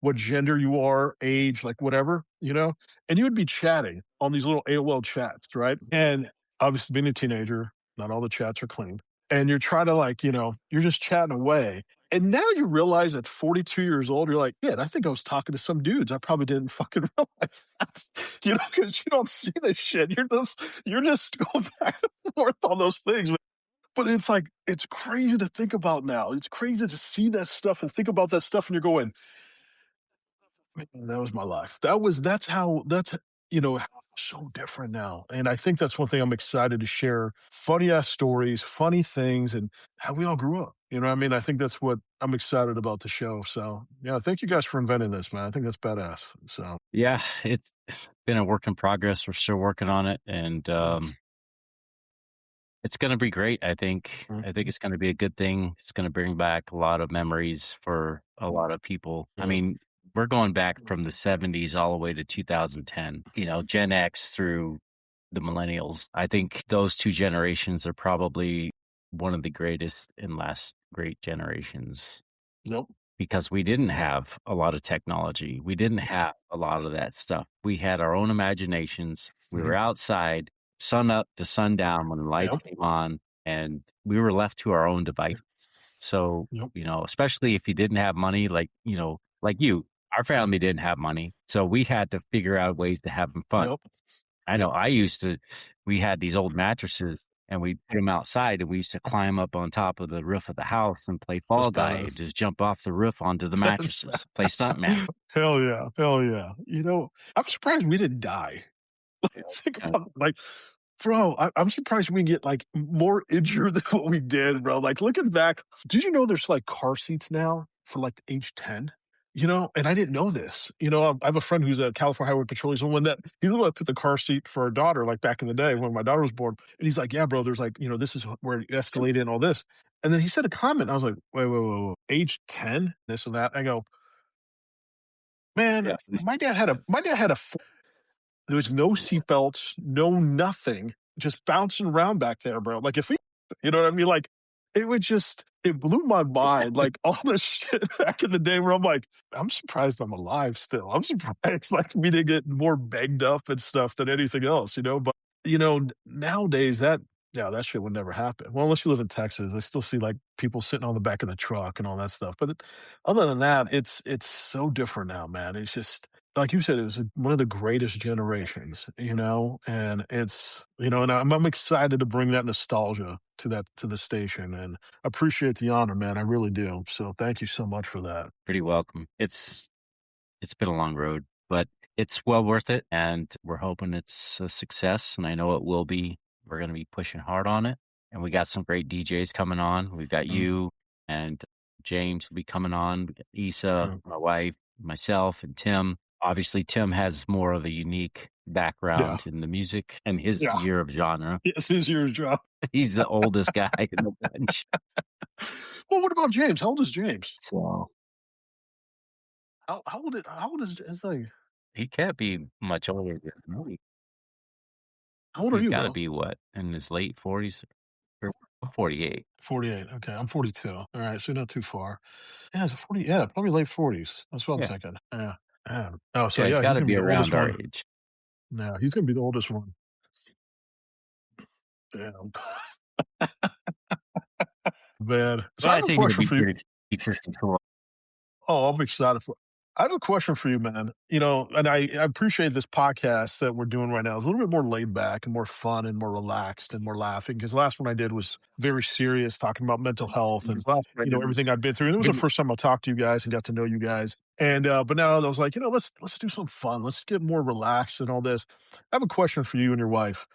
what gender you are, age, like whatever, and you would be chatting on these little AOL chats, right? And obviously being a teenager, not all the chats are clean. And you're trying to like, you're just chatting away. And now you realize at 42 years old, you're like, yeah, I think I was talking to some dudes. I probably didn't fucking realize that, because you don't see this shit. You're just going back and forth on those things. But it's like, it's crazy to think about now. It's crazy to see that stuff and think about that stuff. And you're going, man, that was my life. How so different now. And I think that's one thing I'm excited to share funny ass stories, funny things, and how we all grew up. You know what I mean? I think that's what I'm excited about the show. So yeah, thank you guys for inventing this, man. I think that's badass. So Yeah, it's been a work in progress. We're still working on it, and it's going to be great. I think it's going to be a good thing. It's going to bring back a lot of memories for a lot of people. I mean, we're going back from the 70s all the way to 2010, Gen X through the millennials. I think those two generations are probably one of the greatest and last great generations. Nope. Because we didn't have a lot of technology. We didn't have a lot of that stuff. We had our own imaginations. We were outside, sun up to sundown when the lights came on, and we were left to our own devices. So, especially if you didn't have money, like you, our family didn't have money. So we had to figure out ways to have fun. Yep. I know we had these old mattresses and we put them outside and we used to climb up on top of the roof of the house and play Fall Guy and just jump off the roof onto the mattresses, play Stuntman. Hell yeah. Hell yeah. I'm surprised we didn't die. Think about like, bro, I'm surprised we get like more injured than what we did, bro. Like looking back, did you know there's like car seats now for like age 10? And I didn't know this. I have a friend who's a California Highway Patrol. He's the one that put the car seat for our daughter, like back in the day when my daughter was born. And he's like, yeah, bro, there's like, this is where it escalated and all this. And then he said a comment. I was like, wait, age 10, this and that. I go, man, my dad had a, there was no seatbelts, no nothing, just bouncing around back there, bro. Like if we, you know what I mean? Like it blew my mind. Like all this shit back in the day where I'm like, I'm surprised I'm alive still. I'm surprised like we didn't get more banged up and stuff than anything else, But nowadays yeah, that shit would never happen. Well, unless you live in Texas, I still see like people sitting on the back of the truck and all that stuff. But other than that, it's so different now, man. It's just like you said, it was one of the greatest generations, and and I'm excited to bring that nostalgia to the station, and appreciate the honor, man. I really do. So thank you so much for that. Pretty welcome. It's been a long road, but it's well worth it, and we're hoping it's a success, and I know it will be. We're going to be pushing hard on it, and we got some great DJs coming on. We've got Mm, you and James will be coming on. We got Issa, mm. my wife, myself, and Tim. Obviously, Tim has more of a unique Yeah, background in the music and his yeah. year of genre. Yes, it's your job. He's the oldest guy in the bunch, Well, what about James? How old is James? so How old is it's like he can't be much older than me. how old are He's you, got to bro? be what, in his late 40s or 48. 48. Okay, I'm 42. All right, so not too far. Yeah, it's 40. Yeah, probably late 40s. That's what I'm Yeah. thinking. Yeah. Yeah. Oh, so Yeah, he's yeah, got he's to gonna be be the oldest around our one. age. Yeah, he's gonna be the oldest one. Damn. Man. So But I I have a think it'll question be for you. pretty interesting to watch. Oh, I'm excited for I have a question for you, man. And I appreciate this podcast that we're doing right now. It's a little bit more laid back and more fun and more relaxed and more laughing. Because the last one I did was very serious, talking about mental health and everything I've been through. And it was the first time I talked to you guys and got to know you guys. And but now I was like, let's do something fun. Let's get more relaxed and all this. I have a question for you and your wife.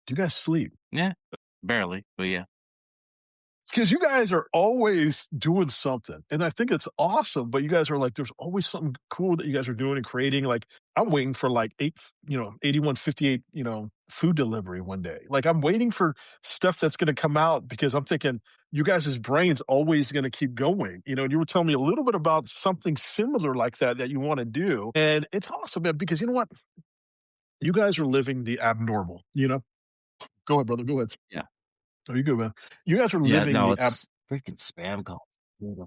Do you guys sleep? Yeah, barely, but yeah. Because you guys are always doing something, and I think it's awesome, but you guys are like, there's always something cool that you guys are doing and creating. Like, I'm waiting for like 8158, food delivery one day. Like, I'm waiting for stuff that's going to come out because I'm thinking you guys' brain's always going to keep going. And you were telling me a little bit about something similar like that you want to do. And it's awesome, man, because you know what? You guys are living the abnormal. Go ahead, brother. Go ahead. Yeah. Oh, you good, man. You guys are Yeah, living no, the it's freaking spam calls. Yeah.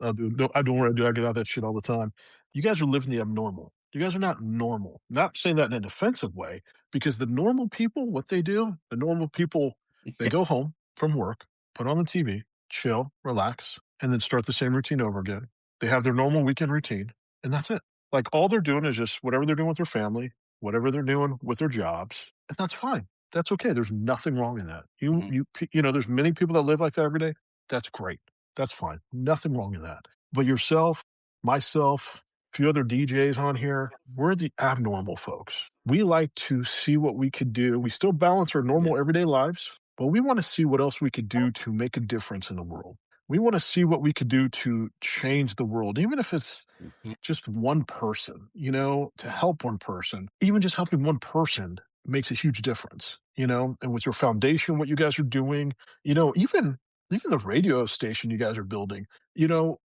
uh, dude, I don't worry, dude. I get out that shit all the time. You guys are living the abnormal. You guys are not normal. Not saying that in a defensive way, because the normal people, what they do, the normal people, they Yeah. go home from work, put on the TV, chill, relax, and then start the same routine over again. They have their normal weekend routine, and that's it. Like all they're doing is just whatever they're doing with their family, whatever they're doing with their jobs, and that's fine. That's okay. There's nothing wrong in that. Mhm. There's many people that live like that every day. That's great. That's fine. Nothing wrong in that. But yourself, myself, a few other DJs on here, we're the abnormal folks. We like to see what we could do. We still balance our Yeah. normal everyday lives, but we want to see what else we could do to make a difference in the world. We want to see what we could do to change the world, even if it's Mhm. just one person, to help one person. Even just helping one person makes a huge difference. And with your foundation, what you guys are doing, even the radio station you guys are building,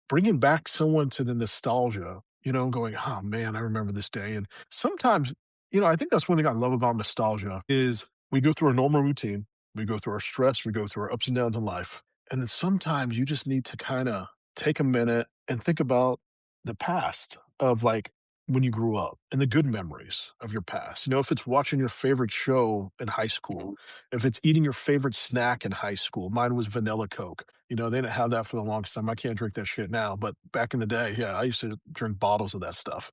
bringing back someone to the nostalgia, going, oh man, I remember this day. And sometimes, I think that's one thing I love about nostalgia is we go through a normal routine, we go through our stress, we go through our ups and downs in life. And then sometimes you just need to kind of take a minute and think about the past of like when you grew up and the good memories of your past. If it's watching your favorite show in high school, if it's eating your favorite snack in high school, mine was vanilla Coke. They didn't have that for the longest time. I can't drink that shit now, but back in the day, yeah, I used to drink bottles of that stuff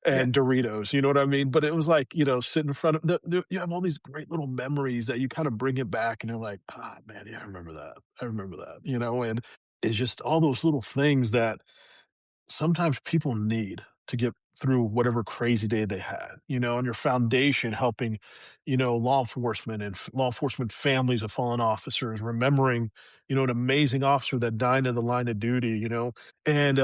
Yeah. and Doritos. You know what I mean? But it was like, sitting in front of you have all these great little memories that you kind of bring it back, and you're like, ah, man, yeah, I remember that. I remember that. And it's just all those little things that sometimes people need to get through whatever crazy day they had, and your foundation helping, law enforcement and law enforcement families of fallen officers, remembering, an amazing officer that died in the line of duty. And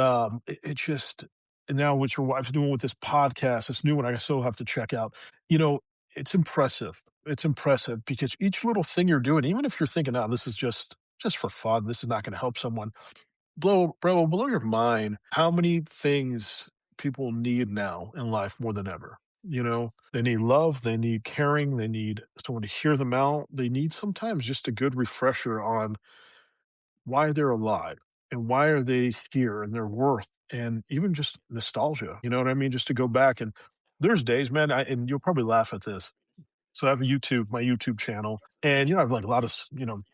it just, and now what your wife's doing with this podcast, this new one, I still have to check out, you know, it's impressive. It's impressive because each little thing you're doing, even if you're thinking, oh, this is just for fun, this is not going to help someone blow your mind how many things people need now in life more than ever. They need love, they need caring, they need someone to hear them out. They need sometimes just a good refresher on why they're alive and why are they here and their worth and even just nostalgia. You know what I mean? Just to go back and there's days, man, and you'll probably laugh at this. So I have my YouTube channel, and I have like a lot of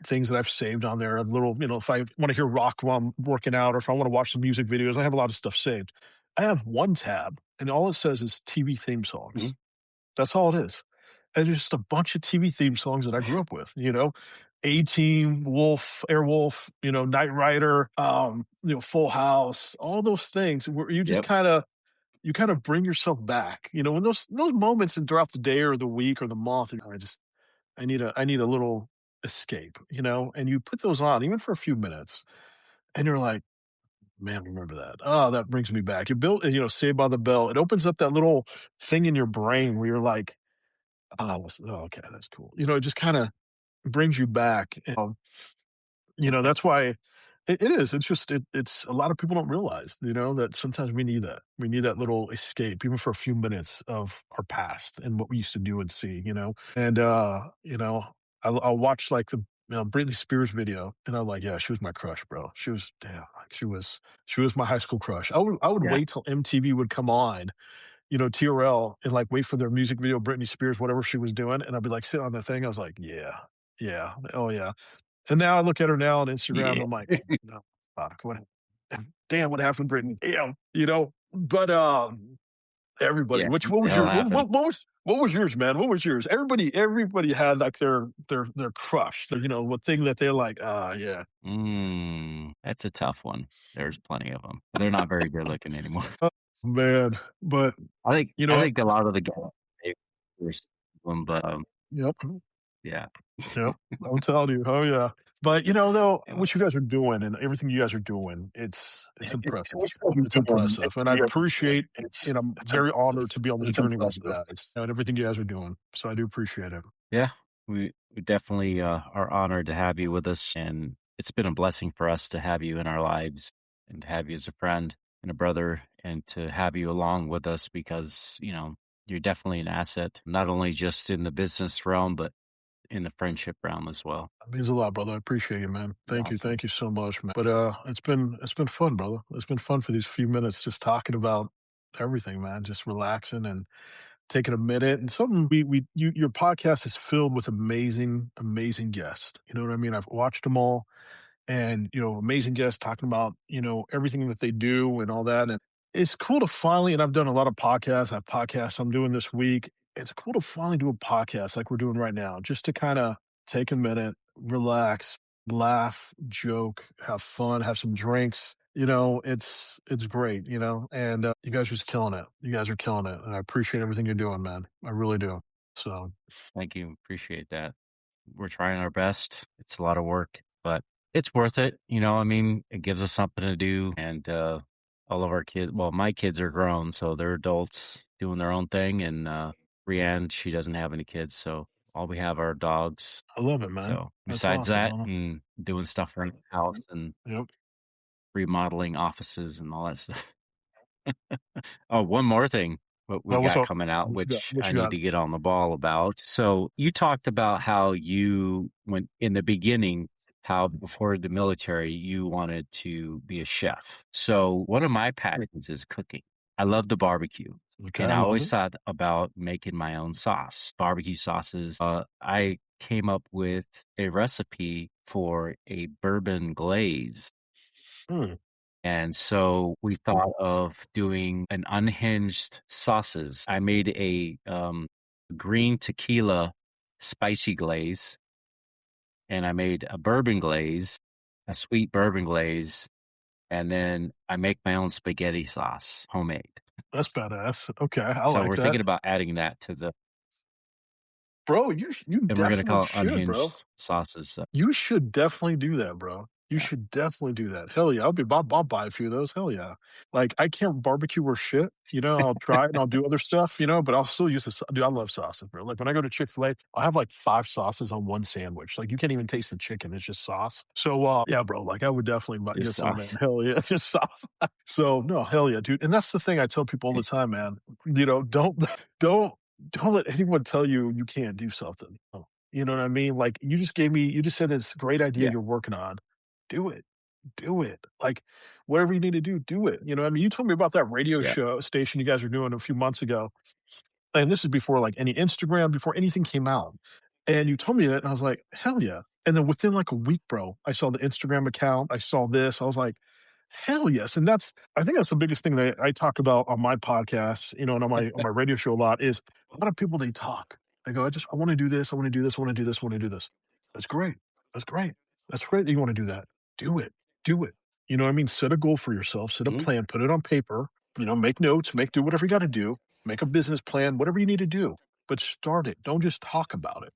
things that I've saved on there. A little, if I want to hear rock while I'm working out, or if I want to watch some music videos, I have a lot of stuff saved. I have one tab, and all it says is TV theme songs. Mhm. That's all it is, and it's just a bunch of TV theme songs that I grew up with. A Team, Wolf, Airwolf, Knight Rider, Full House, all those things where you just Yep. kind of bring yourself back, when those moments and throughout the day or the week or the month, I need a little escape, and you put those on even for a few minutes, and you're like, man, remember that? Oh, that brings me back. You built, Saved by the Bell. It opens up that little thing in your brain where you're like, okay, that's cool. It just kind of brings you back. That's why it is. It's just it's a lot of people don't realize, that sometimes we need that. We need that little escape, even for a few minutes of our past and what we used to do and see. And I'll watch like the Britney Spears video, and I'm like, yeah, she was my crush, bro. She was damn, like she was my high school crush. I would Yeah. wait till MTV would come on, TRL, and like wait for their music video, Britney Spears, whatever she was doing, and I'd be like sitting on the thing. I was like, yeah, yeah, oh yeah. And now I look at her now on Instagram, and Yeah. I'm like, "No, fuck, what damn, what happened, Brittany? Damn," But, everybody, Yeah. which What what the was hell your happened? what was yours, man? What was yours? Everybody had, like, their crush, what thing that they're like, "Ah, yeah." That's a tough one. There's plenty of them. They're not very good looking anymore. Oh, man, but, I think you I know think a lot of the guys there's them, but Yep, yeah. yep, I'm telling you, oh, yeah. But, though, Uh, what you guys are doing and everything you guys are doing, it's impressive. It's doing impressive, and I appreciate and I'm very honored to be on this journey with you guys and everything you guys are doing. So I do appreciate it. Yeah, we definitely are honored to have you with us, and it's been a blessing for us to have you in our lives and to have you as a friend and a brother, and to have you along with us because you're definitely an asset, not only just in the business realm but in the friendship realm as well. It means a lot, brother. I appreciate you, man. You're Thank you. awesome. Thank you so much, man. But it's been fun, brother. It's been fun for these few minutes just talking about everything, man. Just relaxing and taking a minute and something your podcast is filled with amazing, amazing guests. You know what I mean? I've watched them all and amazing guests talking about everything that they do and all that, and it's cool to finally, and I've done a lot of podcasts. I have podcasts I'm doing this week. It's cool to finally do a podcast like we're doing right now, just to kind of take a minute, relax, laugh, joke, have fun, have some drinks. It's great. And you guys are just killing it. You guys are killing it, and I appreciate everything you're doing, man. I really do. So Thank you. Appreciate that. We're trying our best. It's a lot of work, but it's worth it. I mean, it gives us something to do. And all of our kids, well, my kids are grown, so they're adults doing their own thing. And Rianne, she doesn't have any kids, so all we have are dogs. I love it, man. So That's besides awesome, that, brother. and doing stuff around the house and Yep. remodeling offices and all that stuff. Oh, one more thing, what we Well, what's got up? coming out, What you got? which What I you need got? to get on the ball about. So you talked about how you went in the beginning, how before the military, you wanted to be a chef. So one of my passions is cooking. I love the barbecue. Okay, And I I love always it. thought about making my own sauce, barbecue sauces. I came up with a recipe for a bourbon glaze. Hmm. And so we thought of doing an unhinged sauces. I made a green tequila spicy glaze, and I made a bourbon glaze, a sweet bourbon glaze, and then I make my own spaghetti sauce, homemade. That's badass. Okay, I So like we're that. thinking about adding that to the, Bro, you and we're going to definitely call it should, bro. unhinged sauces. You should definitely do that, bro. You should definitely do that. Hell yeah. I'll buy a few of those. Hell yeah. Like, I can't barbecue or shit, I'll try it and I'll do other stuff, but I'll still use dude, I love sauces, bro. Like, when I go to Chick-fil-A, I'll have like 5 sauces on one sandwich. Like, you can't even taste the chicken. It's just sauce. So, yeah, bro, like, I would definitely get Just some, man. sauce. Hell yeah. Just sauce. So, no, hell yeah, dude. And that's the thing I tell people all the time, man. Don't don't don't let anyone tell you you can't do something. You know what I mean? Like, you just said it's a great idea Yeah. you're working on. Do it. Do it. Like, whatever you need to do it. You know what I mean? You told me about that radio Yeah. show station you guys were doing a few months ago. And this is before like any Instagram, before anything came out. And you told me that, and I was like, hell yeah. And then within like a week, bro, I saw the Instagram account. I saw this. I was like, hell yes. And I think that's the biggest thing that I talk about on my podcast, and on my radio show a lot is a lot of people, they talk. They go, I want to do this. I want to do this. I want to do this. I want to do this. That's great. That's great. That's great that you want to do that. Do it. Do it. You know what I mean? Set a goal for yourself, set a Mhm. plan, put it on paper, make notes, do whatever you got to do, make a business plan, whatever you need to do, but start it. Don't just talk about it.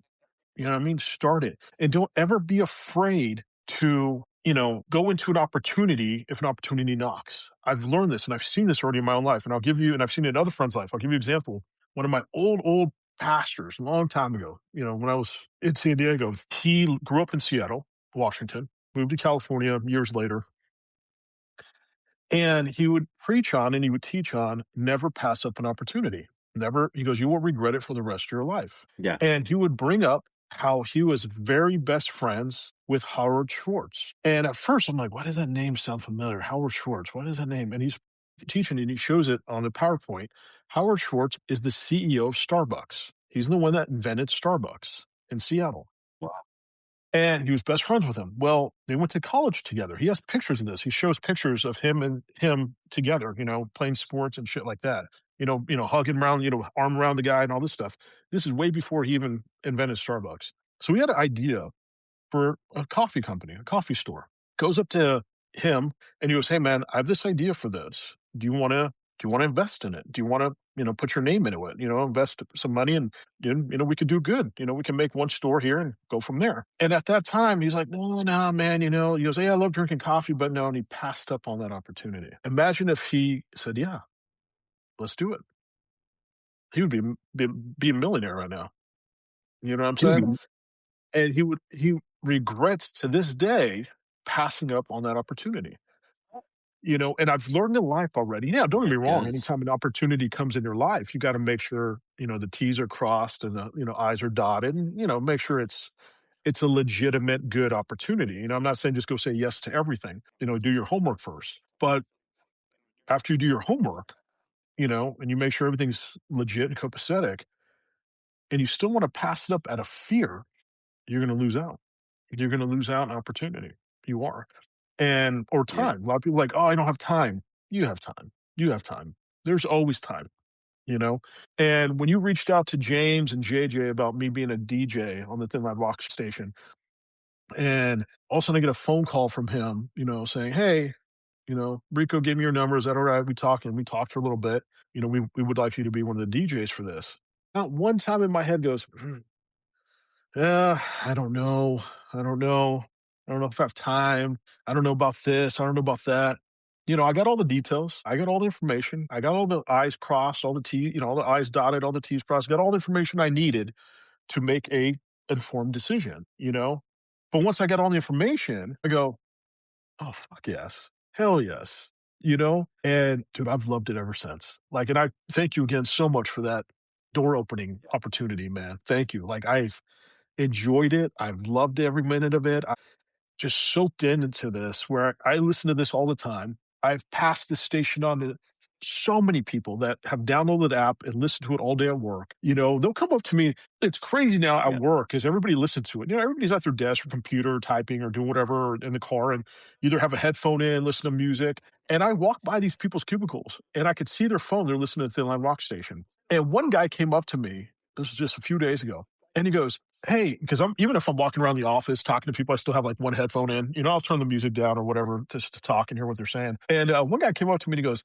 You know what I mean? Start it. And don't ever be afraid to, go into an opportunity if an opportunity knocks. I've learned this and I've seen this already in my own life. And I've seen it in other friends' life. I'll give you an example. One of my old pastors, a long time ago, when I was in San Diego, he grew up in Seattle, Washington, moved to California years later. And he would preach on and he would teach on never pass up an opportunity. Never, he goes, you will regret it for the rest of your life. Yeah. And he would bring up how he was very best friends with Howard Schwartz. And at first, I'm like, why does that name sound familiar? Howard Schwartz, what is that name? And he's teaching and he shows it on the PowerPoint. Howard Schwartz is the CEO of Starbucks. He's the one that invented Starbucks in Seattle. Wow. And he was best friends with him. Well, they went to college together. He has pictures of this. He shows pictures of him together, playing sports and shit like that. Hugging around, arm around the guy and all this stuff. This is way before he even invented Starbucks. So he had an idea for a coffee company, a coffee store. Goes up to him and he goes, "Hey man, I have this idea for this. Do you want to invest in it? Do you want to, put your name into it? Invest some money and we could do good. We can make one store here and go from there." And at that time, he's like, "No, man, he goes, "Hey, I love drinking coffee, but no," and he passed up on that opportunity. Imagine if he said, "Yeah, let's do it." He would be a millionaire right now. You know what I'm saying? Mhm. And he regrets to this day passing up on that opportunity. And I've learned in life already. Yeah, don't get me wrong. Yes. Anytime an opportunity comes in your life, you got to make sure, the T's are crossed and the, I's are dotted and, make sure it's a legitimate good opportunity. I'm not saying just go say yes to everything, do your homework first. But after you do your homework, and you make sure everything's legit and copacetic, and you still want to pass it up out of fear, you're going to lose out. You're going to lose out on opportunity. You are. Or Yeah. time. A lot of people are like, "Oh, I don't have time." You have time. You have time. There's always time, you know? And when you reached out to James and JJ about me being a DJ on the Thin Line Rock station, and all of a sudden I get a phone call from him, saying, "Hey, Rico gave me your number. Is that all right? We talked and we talked for a little bit. We would like you to be one of the DJs for this." Not one time in my head goes, I don't know. I don't know. I don't know if I have time. I don't know about this. I don't know about that. I got all the details. I got all the information. I got all the I's crossed, all the T, all the I's dotted, all the T's crossed. Got all the information I needed to make a informed decision. But once I got all the information, I go, oh fuck yes. Hell yes. And dude, I've loved it ever since. Like, and I thank you again so much for that door opening opportunity, man. Thank you. Like I've enjoyed it. I've loved every minute of it. I just soaked into this where I listen to this all the time. I've passed this station on to so many people that have downloaded the app and listen to it all day at work. They'll come up to me. It's crazy now at Yeah. work because everybody listens to it. Everybody's at their desk or computer typing or doing whatever or in the car and either have a headphone in, listen to music. And I walk by these people's cubicles and I could see their phone. They're listening to Thin Line Rock Station. And one guy came up to me, this was just a few days ago, and he goes, "Hey," because even if I'm walking around the office talking to people, I still have like one headphone in. I'll turn the music down or whatever just to talk and hear what they're saying. And one guy came up to me and he goes,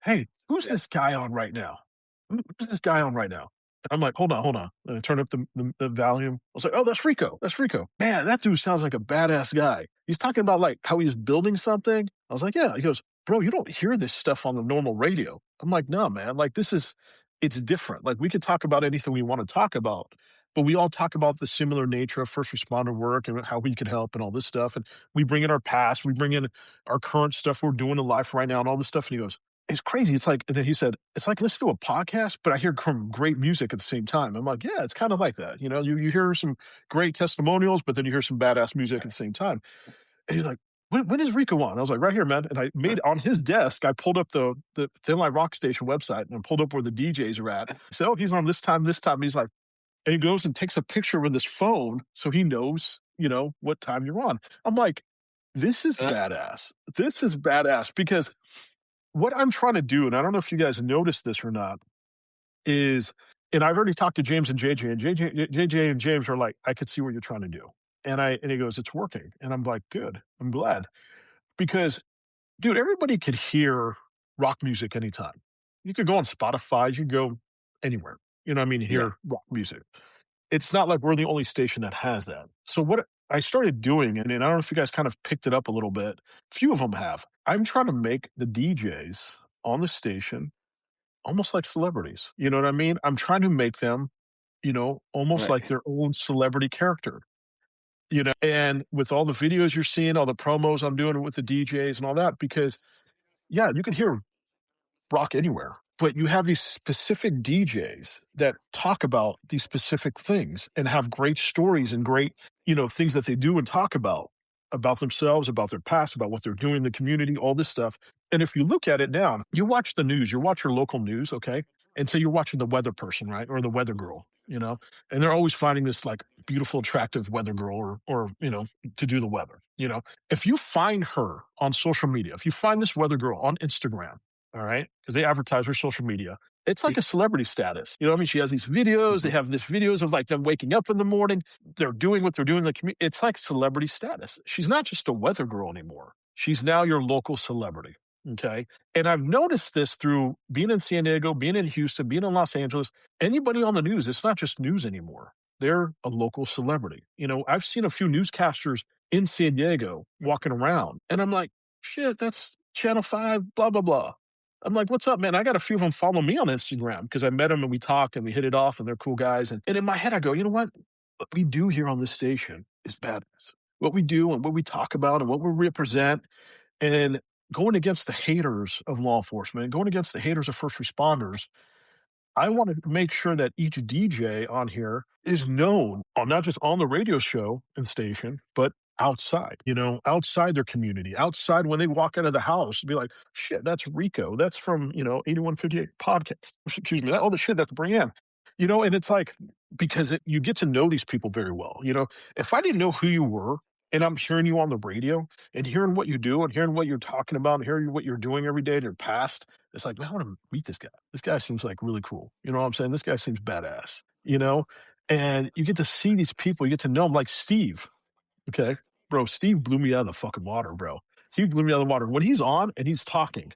"Hey, who's Yeah. this guy on right now? Who's this guy on right now?" I'm like, hold on, hold on. And I turned up the volume. I was like, oh, that's Rico. That's Rico. Man, that dude sounds like a badass guy. He's talking about like how he was building something. I was like, yeah. He goes, bro, you don't hear this stuff on the normal radio. I'm like, no, man. Like it's different. Like we could talk about anything we want to talk about, but we all talk about the similar nature of first responder work and how we can help and all this stuff. And we bring in our past, we bring in our current stuff we're doing in life right now and all this stuff. And he goes, it's crazy. It's like, and then he said, it's like listen to a podcast, but I hear some great music at the same time. I'm like, yeah, it's kind of like that. You know, you hear some great testimonials, but then you hear some badass music at the same time. And he's like, when is Rico on? I was like, right here, man. And I made on his desk, I pulled up the Thin Line Rock Station website and I pulled up where the DJs are at. I said, oh, he's on this time, this time. And he's like, and he goes and takes a picture with his phone so he knows, you know, what time you're on. I'm like, this is badass. This is badass because what I'm trying to do, and I don't know if you guys noticed this or not, is, and I've already talked to James and JJ, and JJ and James are like, I could see what you're trying to do. And he goes, it's working. And I'm like, good. I'm glad. Because, dude, everybody could hear rock music anytime. You could go on Spotify, you could go anywhere. You know what I mean? Hear rock music. It's not like we're the only station that has that. So what I started doing, and I don't know if you guys kind of picked it up a little bit, few of them have. I'm trying to make the DJs on the station almost like celebrities. You know what I mean? I'm trying to make them, you know, almost like their own celebrity character. You know, and with all the videos you're seeing, all the promos I'm doing with the DJs and all that, because yeah, you can hear rock anywhere, but you have these specific DJs that talk about these specific things and have great stories and great, you know, things that they do and talk about themselves, about their past, about what they're doing in the community, all this stuff. And if you look at it now, you watch the news, you watch your local news, okay? And so you're watching the weather person, right? Or the weather girl, you know? And they're always finding this like beautiful, attractive weather girl or, you know, to do the weather, you know? If you find her on social media, if you find this weather girl on Instagram, all right, because they advertise her social media, it's like a celebrity status. You know what I mean? She has these videos. They have these videos of like them waking up in the morning. They're doing what they're doing in the community. It's like celebrity status. She's not just a weather girl anymore. She's now your local celebrity. Okay. And I've noticed this through being in San Diego, being in Houston, being in Los Angeles. Anybody on the news, it's not just news anymore. They're a local celebrity. You know, I've seen a few newscasters in San Diego walking around, and I'm like, shit, that's Channel 5, blah, blah, blah. I'm like, what's up, man? I got a few of them follow me on Instagram because I met them and we talked and we hit it off and they're cool guys. And in my head, I go, you know what? What we do here on this station is badass. What we do and what we talk about and what we represent and going against the haters of law enforcement, going against the haters of first responders, I want to make sure that each DJ on here is known on not just on the radio show and station, but outside, you know, outside their community, outside when they walk out of the house, be like, shit, that's Rico. That's from, you know, 8158 podcast. Excuse me. That, all the shit that's Brienne. You know, and it's like, because you get to know these people very well. You know, if I didn't know who you were and I'm hearing you on the radio and hearing what you do and hearing what you're talking about and hearing what you're doing every day in your past, it's like, man, I want to meet this guy. This guy seems like really cool. You know what I'm saying? This guy seems badass, you know? And you get to see these people, you get to know them like Steve. Okay. Bro, Steve blew me out of the fucking water, bro. He blew me out of the water. When he's on and he's talking,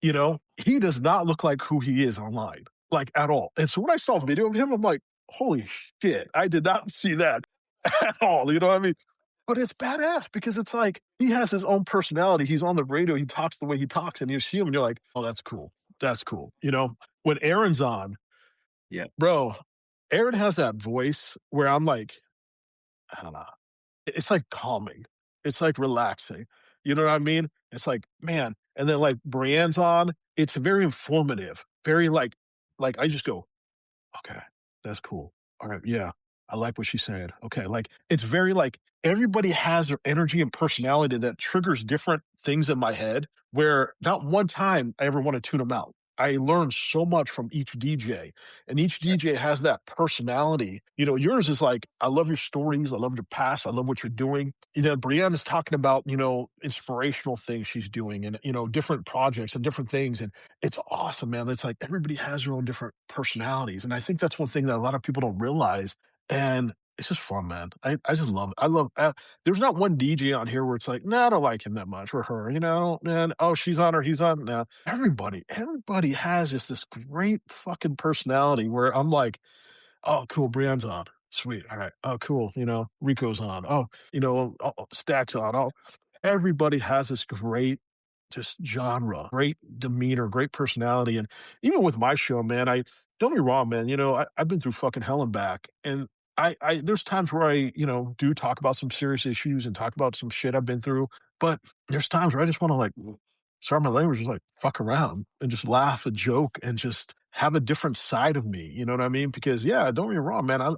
you know, he does not look like who he is online, like at all. And so when I saw a video of him, I'm like, holy shit, I did not see that at all. You know what I mean? But it's badass because it's like he has his own personality. He's on the radio, he talks the way he talks, and you see him and you're like, oh, that's cool. That's cool. You know, when Aaron's on, bro, Aaron has that voice where I'm like, I don't know. It's like calming. It's like relaxing. You know what I mean? It's like, man. And then like Brienne's on, it's very informative. Very like I just go, okay, that's cool. All right, yeah. I like what she's saying. Okay, like it's very like everybody has their energy and personality that triggers different things in my head where not one time I ever want to tune them out. I learned so much from each DJ, and each DJ has that personality. You know, yours is like, I love your stories. I love your past. I love what you're doing. You know, Brianne is talking about, you know, inspirational things she's doing and, you know, different projects and different things. And it's awesome, man. It's like everybody has their own different personalities. And I think that's one thing that a lot of people don't realize. And it's just fun, man. I just love it. There's not one DJ on here where it's like, "Nah, I don't like him that much," or her, man, "Oh, she's on or he's on." Nah, everybody has just this great fucking personality where I'm like, "Oh, cool, Brienne's on. Sweet. All right. Oh, cool. Rico's on. Oh, Stack's on. Oh, everybody has this great just genre, great demeanor, great personality. And even with my show, man, don't get me wrong, man. I've been through fucking hell and back. And there's times where I, do talk about some serious issues and talk about some shit I've been through. But there's times where I just want to like sorry my language, just like fuck around and just laugh and joke and just have a different side of me. You know what I mean? Because yeah, don't get me wrong, man.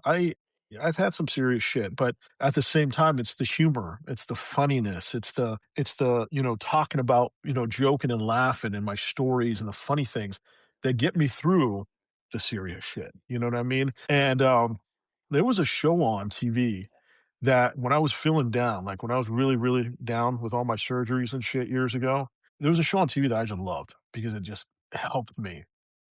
I've had some serious shit, but at the same time, it's the humor, it's the funniness, it's the talking about joking and laughing and my stories and the funny things that get me through the serious shit. You know what I mean? And there was a show on TV that when I was feeling down, like when I was really, really down with all my surgeries and shit years ago, there was a show on TV that I just loved because it just helped me.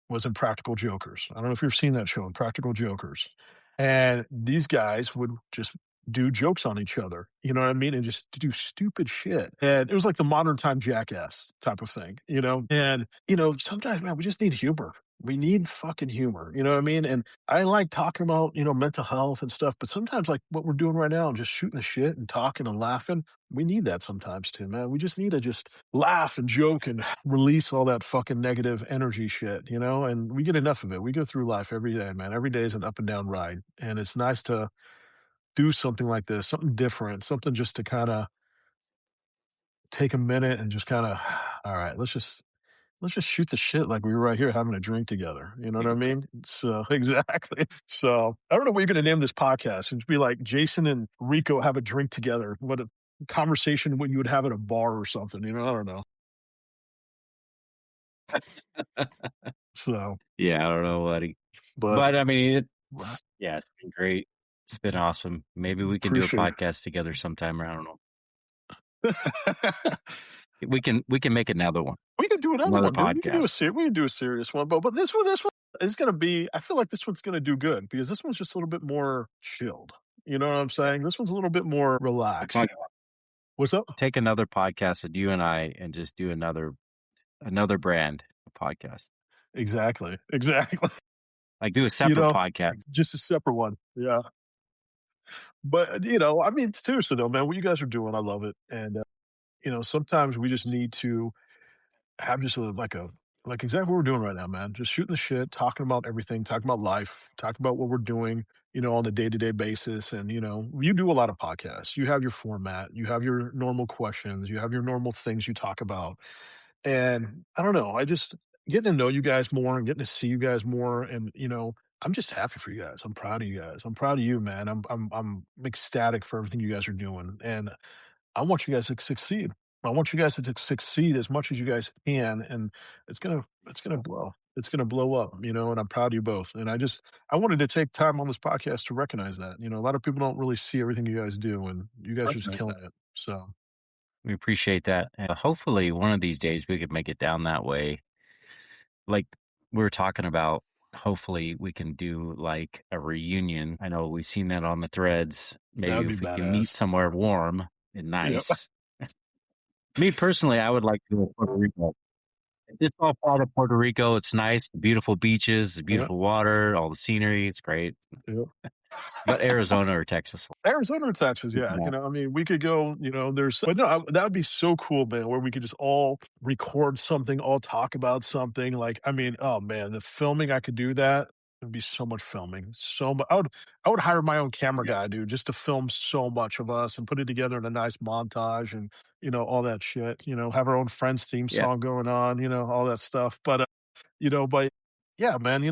Was in Practical Jokers. I don't know if you've seen that show, Practical Jokers. And these guys would just do jokes on each other, you know what I mean? And just do stupid shit. And it was like the modern time jackass type of thing, you know? And, sometimes, man, we just need humor. We need fucking humor, you know what I mean? And I like talking about, mental health and stuff, but sometimes like what we're doing right now, just shooting the shit and talking and laughing, we need that sometimes too, man. We just need to just laugh and joke and release all that fucking negative energy shit, and we get enough of it. We go through life every day, man. Every day is an up and down ride. And it's nice to do something like this, something different, something just to kind of take a minute and just kind of, all right, let's just shoot the shit like we were right here having a drink together. You know what I mean? So exactly. So I don't know what you're going to name this podcast. It'd be like Jason and Rico have a drink together. What a conversation what you would have at a bar or something. I don't know. So Yeah, I don't know, buddy. but But I mean, it's been great. It's been awesome. Maybe we can do a appreciate it. podcast together sometime. I don't know. We can make another one. We could do another one, dude. We can podcast. do a serious one, but this one is gonna be. I feel like this one's gonna do good because this one's just a little bit more chilled. You know what I'm saying? This one's a little bit more relaxed. Fine. What's up? Take another podcast with you and I and just do another brand of podcast. Exactly. Like do a separate podcast. Just a separate one. Yeah. But I mean, seriously though, man, what you guys are doing, I love it. And sometimes we just need to have just like exactly what we're doing right now, man. Just shooting the shit, talking about everything, talking about life, talking about what we're doing, on a day-to-day basis. And, you do a lot of podcasts. You have your format, you have your normal questions, you have your normal things you talk about. And I don't know, I just getting to know you guys more and getting to see you guys more. And, I'm just happy for you guys. I'm proud of you guys. I'm proud of you, man. I'm ecstatic for everything you guys are doing. And I want you guys to succeed. I want you guys to succeed as much as you guys can, and it's gonna blow. It's gonna blow up, and I'm proud of you both. And I wanted to take time on this podcast to recognize that. A lot of people don't really see everything you guys do, and you guys are just killing it. So We appreciate that. And hopefully one of these days we could make it down that way. Like we were talking about, hopefully we can do like a reunion. I know we've seen that on the threads. Maybe if we can meet somewhere warm and nice. Yep. Me personally, I would like to go to Puerto Rico. It's all part of Puerto Rico. It's nice, the beautiful beaches, the beautiful water, all the scenery. It's great. Yep. But Arizona or Texas. Arizona or Texas, yeah. I mean, we could go, but no, that would be so cool, man, where we could just all record something, all talk about something. Like, I mean, oh man, the filming, I could do that. It'd be so much filming. So much. I would hire my own camera guy, dude, just to film so much of us and put it together in a nice montage and, all that shit, have our own Friends theme song going on, all that stuff. But, but yeah, man,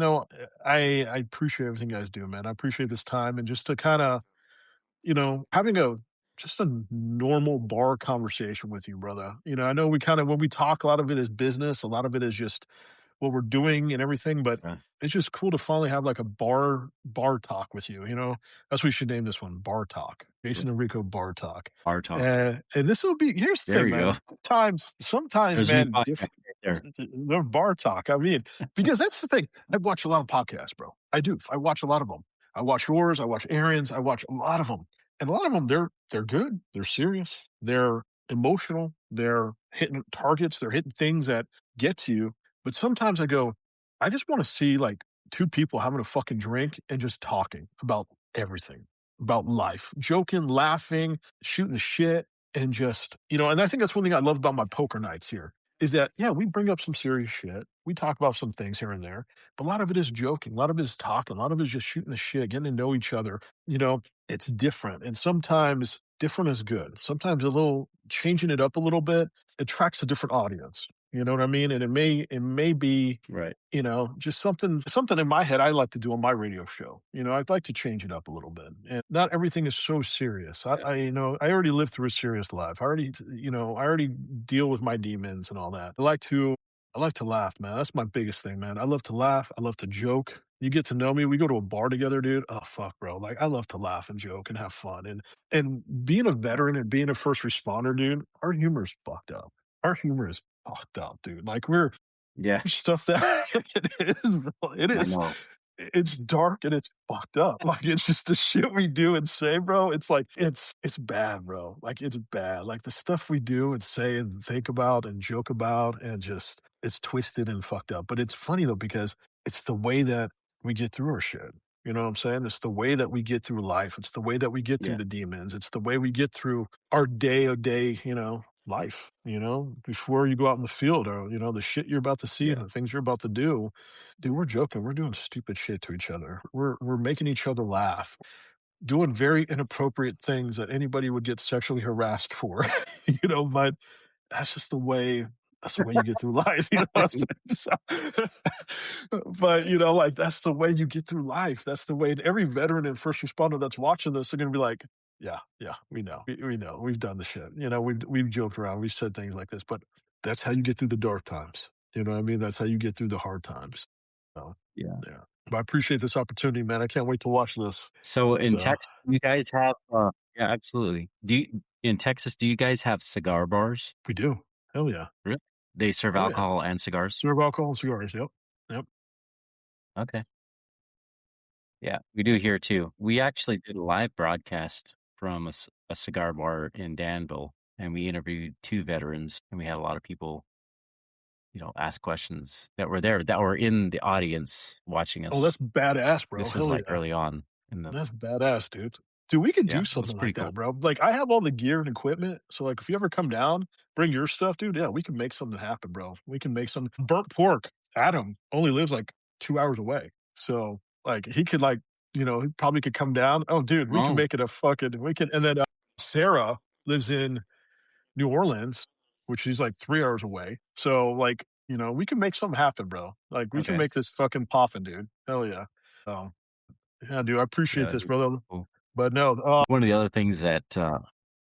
I appreciate everything you guys do, man. I appreciate this time and just to kind of, having just a normal bar conversation with you, brother. I know we kind of, when we talk, a lot of it is business, a lot of it is just what we're doing and everything, but it's just cool to finally have like a bar talk with you. That's what we should name this one, Bar Talk. Jason and Rico Bar Talk. Bar Talk. And this will be, here's the thing, man. Sometimes, man, they're Bar Talk. I mean, because that's the thing. I watch a lot of podcasts, bro. I do. I watch a lot of them. I watch yours, I watch Aaron's, I watch a lot of them. And a lot of them, they're good, they're serious, they're emotional, they're hitting targets, they're hitting things that get to you. But sometimes I go, I just want to see like two people having a fucking drink and just talking about everything, about life, joking, laughing, shooting the shit, and just, and I think that's one thing I love about my poker nights here is that, yeah, we bring up some serious shit. We talk about some things here and there, but a lot of it is joking. A lot of it is talking. A lot of it is just shooting the shit, getting to know each other. It's different. And sometimes different is good. Sometimes a little changing it up a little bit attracts a different audience. You know what I mean? And it may be Right. just something in my head I like to do on my radio show. I'd like to change it up a little bit. And not everything is so serious. I already lived through a serious life. I already deal with my demons and all that. I like to laugh, man. That's my biggest thing, man. I love to laugh. I love to joke. You get to know me. We go to a bar together, dude. Oh fuck, bro. Like I love to laugh and joke and have fun. And being a veteran and being a first responder, dude, our humor is fucked up. Our humor is fucked up, dude. Like Yeah, stuff that it is, bro. It I is. know. It's dark and it's fucked up. Like it's just the shit we do and say, bro. It's like it's bad, bro. Like it's bad. Like the stuff we do and say and think about and joke about and just it's twisted and fucked up. But it's funny though because it's the way that we get through our shit. You know what I'm saying? It's the way that we get through life. It's the way that we get through Yeah, the demons. It's the way we get through our day-to-day, life, before you go out in the field or, the shit you're about to see and yeah, the things you're about to do. Dude, we're joking. We're doing stupid shit to each other. We're making each other laugh, doing very inappropriate things that anybody would get sexually harassed for. But that's just the way that's the way you get through life, you know what I'm saying? But like that's the way you get through life. That's the way every veteran and first responder that's watching this are gonna be like, yeah, yeah, we know. We know. We've done the shit. We've joked around, we've said things like this, but that's how you get through the dark times. You know what I mean? That's how you get through the hard times. So yeah. yeah. But I appreciate this opportunity, man. I can't wait to watch this. So in So Texas, you guys have, yeah, absolutely. In Texas, do you guys have cigar bars? we do. Hell yeah. Really? They serve Oh yeah. alcohol and cigars? Serve alcohol and cigars. Yep. Yep. Okay. Yeah, we do here too. We actually did a live broadcast from a cigar bar in Danville, and we interviewed two veterans, and we had a lot of people, ask questions that were there, that were in the audience watching Oh, us. that's badass, bro. This was Hell like yeah. early on in the, That's badass, dude. Dude, we could yeah, do it was something pretty like that, cool. bro. Like, I have all the gear and equipment. So, like, if you ever come down, bring your stuff, dude. Yeah, we can make something happen, bro. We can make some burnt pork. Adam only lives like 2 hours away. So, like, he could, like, he probably could come down. Oh, dude, we can Oh, make it and then Sarah lives in New Orleans, which is like 3 hours away. So, like, we can make something happen, bro. Like, we can okay. make this fucking poppin', dude. Hell yeah. So, yeah, dude, I Yeah, appreciate that'd this, be brother. cool. But no, One of the other things that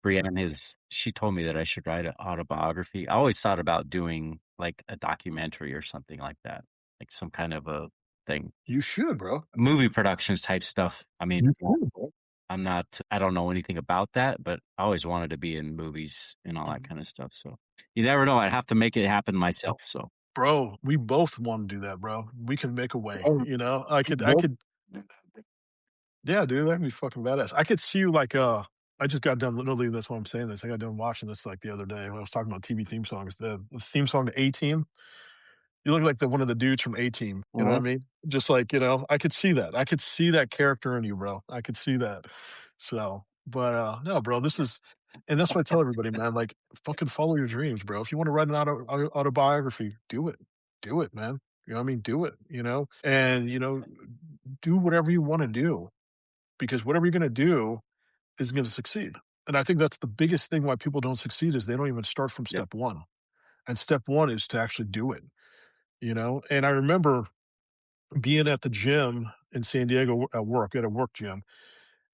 Brienne she told me that I should write an autobiography. I always thought about doing like a documentary or something like that, like some kind of a thing, you should, bro. movie productions type stuff. I mean, You should, bro. I don't know anything about that, but I always wanted to be in movies and all that Mhm. kind of stuff. So you never know. I'd have to make it happen myself. So Bro, we both want to do that, bro. We can make a way, Oh, I could yeah, dude, that'd be fucking badass. I could see you like, I just got done literally, that's why I'm saying this. I got done watching this like the other day when I was talking about TV theme songs. The theme song to A-Team, you look like one of the dudes from A-Team, you know what I uh-huh. mean? Just like, I could see that. I could see that character in you, bro. I could see that. So, but, no, bro, and that's what I tell everybody, man, like, fucking follow your dreams, bro. If you wanna write an autobiography, do it. Do it, man. You know what I mean? Do it. And, do whatever you wanna do because whatever you're gonna do is gonna succeed. And I think that's the biggest thing why people don't succeed is they don't even start from Yep. step 1. And step 1 is to actually do it. And I remember being at the gym in San Diego at work, at a work gym,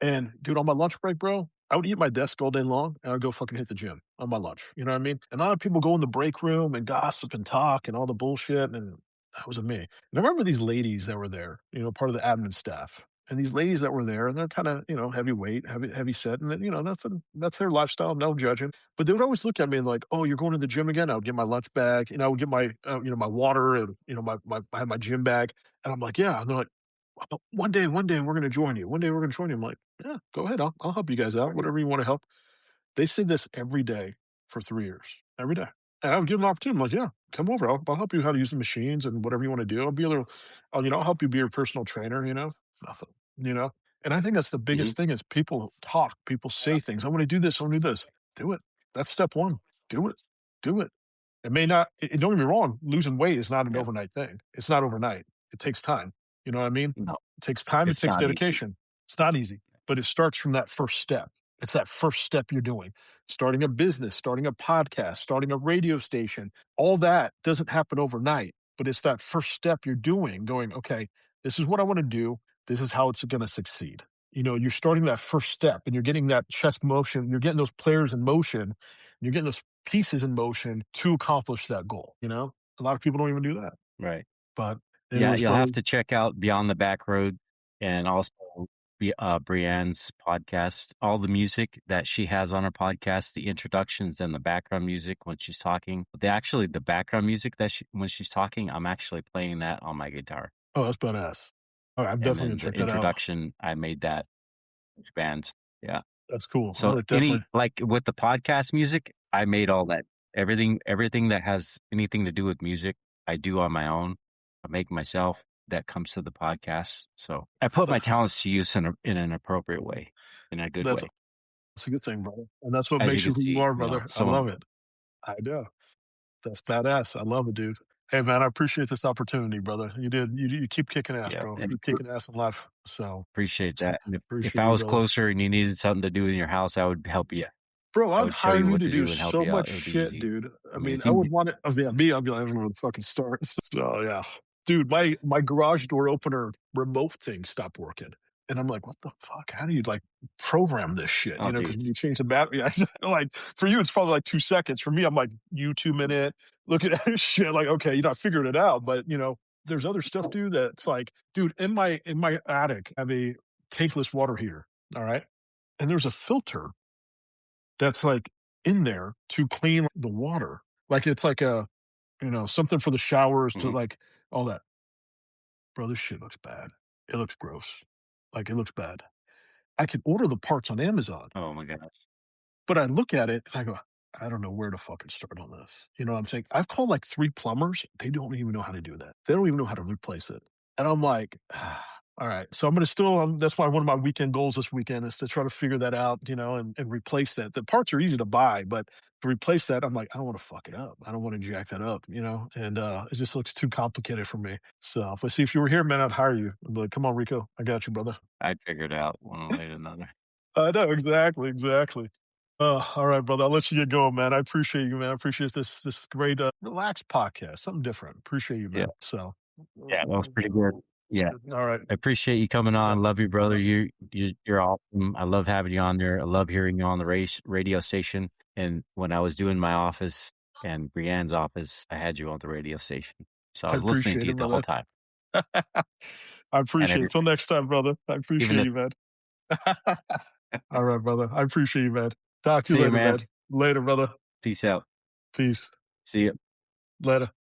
and dude, on my lunch break, bro, I would eat my desk all day long and I'd go fucking hit the gym on my lunch. You know what I mean? And a lot of people go in the break room and gossip and talk and all the bullshit. And that wasn't me. And I remember these ladies that were there, part of the admin staff. And these ladies that were there, and they're kind of, heavyweight, heavy set, and then, nothing, that's their lifestyle, no judging. But they would always look at me and like, oh, you're going to the gym again? I would get my lunch bag, I would get my, my water and, I had my gym bag. And I'm like, yeah. And they're like, "Oh, one day we're going to join you. One day we're going to join you." I'm like, "Yeah, go ahead. I'll help you guys out. Whatever you want to help." They said this every day for 3 years, every day. And I would give them an opportunity. I'm like, "Yeah, come over. I'll help you how to use the machines and whatever you want to do. I'll be a little, I'll help you be your personal trainer, nothing, you know? And I think that's the Hmm. biggest thing is people talk, people say things. I want to do this. I want to do this. Do it. That's step one. Do it. Do it. It may not, don't get me wrong. Losing weight is not an Yeah. overnight thing. It's not overnight. It takes time. You know what I mean? No, It takes time. It it's takes not easy. dedication. It's not easy, but it starts from that first step. It's that first step you're doing. Starting a business, starting a podcast, starting a radio station, all that doesn't happen overnight, but it's that first step you're doing, going, okay, this is what I want to do. This is how it's going to succeed. You're starting that first step and you're getting that chest motion. You're getting those players in motion. And you're getting those pieces in motion to accomplish that goal. A lot of people don't even do that. Right. But Yeah, anyways, you'll brother, have to check out Beyond the Back Road and also Brienne's podcast. All the music that she has on her podcast, the introductions and the background music when she's talking. The background music when she's talking, I'm actually playing that on my guitar. oh, that's badass. All right, I'm And definitely then gonna the check that out. introduction, I made that bands. Yeah. That's cool. So Definitely. like with the podcast music, I made all that. Everything that has anything to do with music, I do on my own. I make myself. That comes to the podcast. So I put my talents to use in an appropriate way, in a good That's way. that's a good thing, brother. And that's what As you makes you can who you see, are, brother. I some of love it. I do. That's badass. I love it, dude. Hey, man, I appreciate this opportunity, brother. You keep kicking ass, yeah, bro. and Keep kicking ass in life. So appreciate that. And if appreciate I you, was brother. closer and you needed something to do in your house, I would help you. Bro, I I'd would show hire you you what to to do do and help so you out. much It would be shit, easy. dude. I I mean, mean, it's I would easy. want it. Yeah, me, I'd be like, I don't know where the fucking start. So yeah, dude, my garage door opener remote thing stopped working, and I'm like, what the fuck? How do you like program this shit? Oh, Because when geez. you change the battery, like for you, it's probably like 2 seconds. For me, I'm like, you 2 minute looking at shit. Like, okay, I figured it out, but there's other stuff, dude. That's like, dude, in my attic, I have a tankless water heater. All right, and there's a filter that's like in there to clean the water. Like it's like something for the showers to Mhm. like all that. Bro, this shit looks bad. It looks gross. Like it looks bad. I can order the parts on Amazon, Oh, my gosh. but I look at it and I go, I don't know where to fucking start on this. You know what I'm saying? I've called like 3 plumbers. They don't even know how to do that. They don't even know how to replace it. And I'm like, all right. So I'm going to still, that's why one of my weekend goals this weekend is to try to figure that out, and replace that. The parts are easy to buy, but to replace that, I'm like, I don't want to fuck it up. I don't want to jack that up, and it just looks too complicated for me. So, but see, if you were here, man, I'd hire you. I'd be like, come on, Rico. I got you, brother. I'd figure it out one way or another. I know. Exactly. Exactly. All right, brother. I'll let you get going, man. I appreciate you, man. I appreciate this great, relaxed podcast. Something different. Appreciate you, Yeah. man. So, Yeah, that was pretty good. Yeah. all right. I appreciate you coming on. Love you, brother. You're awesome. I love having you on there. I love hearing you on the radio station. And when I was doing my office and Brienne's office, I had you on the radio station. So I I was listening appreciate to you it, the whole brother. time. I And appreciate it. Till next time, brother. I even appreciate if you, man. All right, brother. I appreciate you, man. Talk to you see you, later, man. man. Later, brother. Peace out. Peace. See you. Later.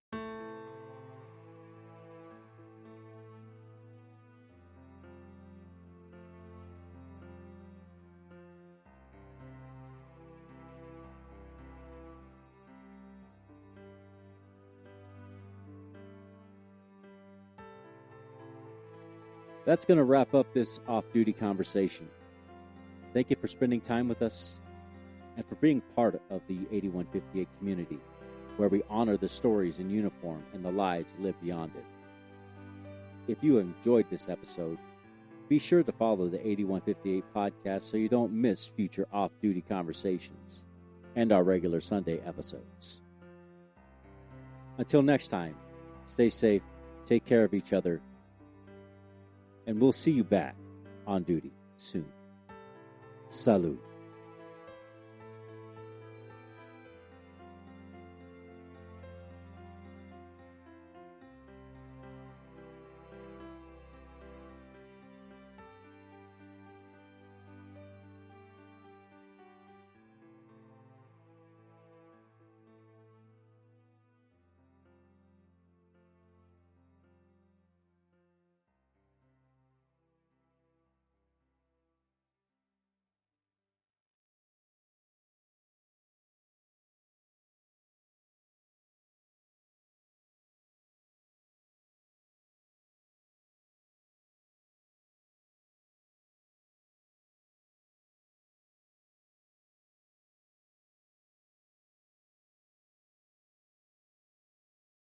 That's going to wrap up this off-duty conversation. Thank you for spending time with us and for being part of the 8158 community, where we honor the stories in uniform and the lives lived beyond it. If you enjoyed this episode, be sure to follow the 8158 podcast so you don't miss future off-duty conversations and our regular Sunday episodes. Until next time, stay safe, take care of each other, and we'll see you back on duty soon. Salud.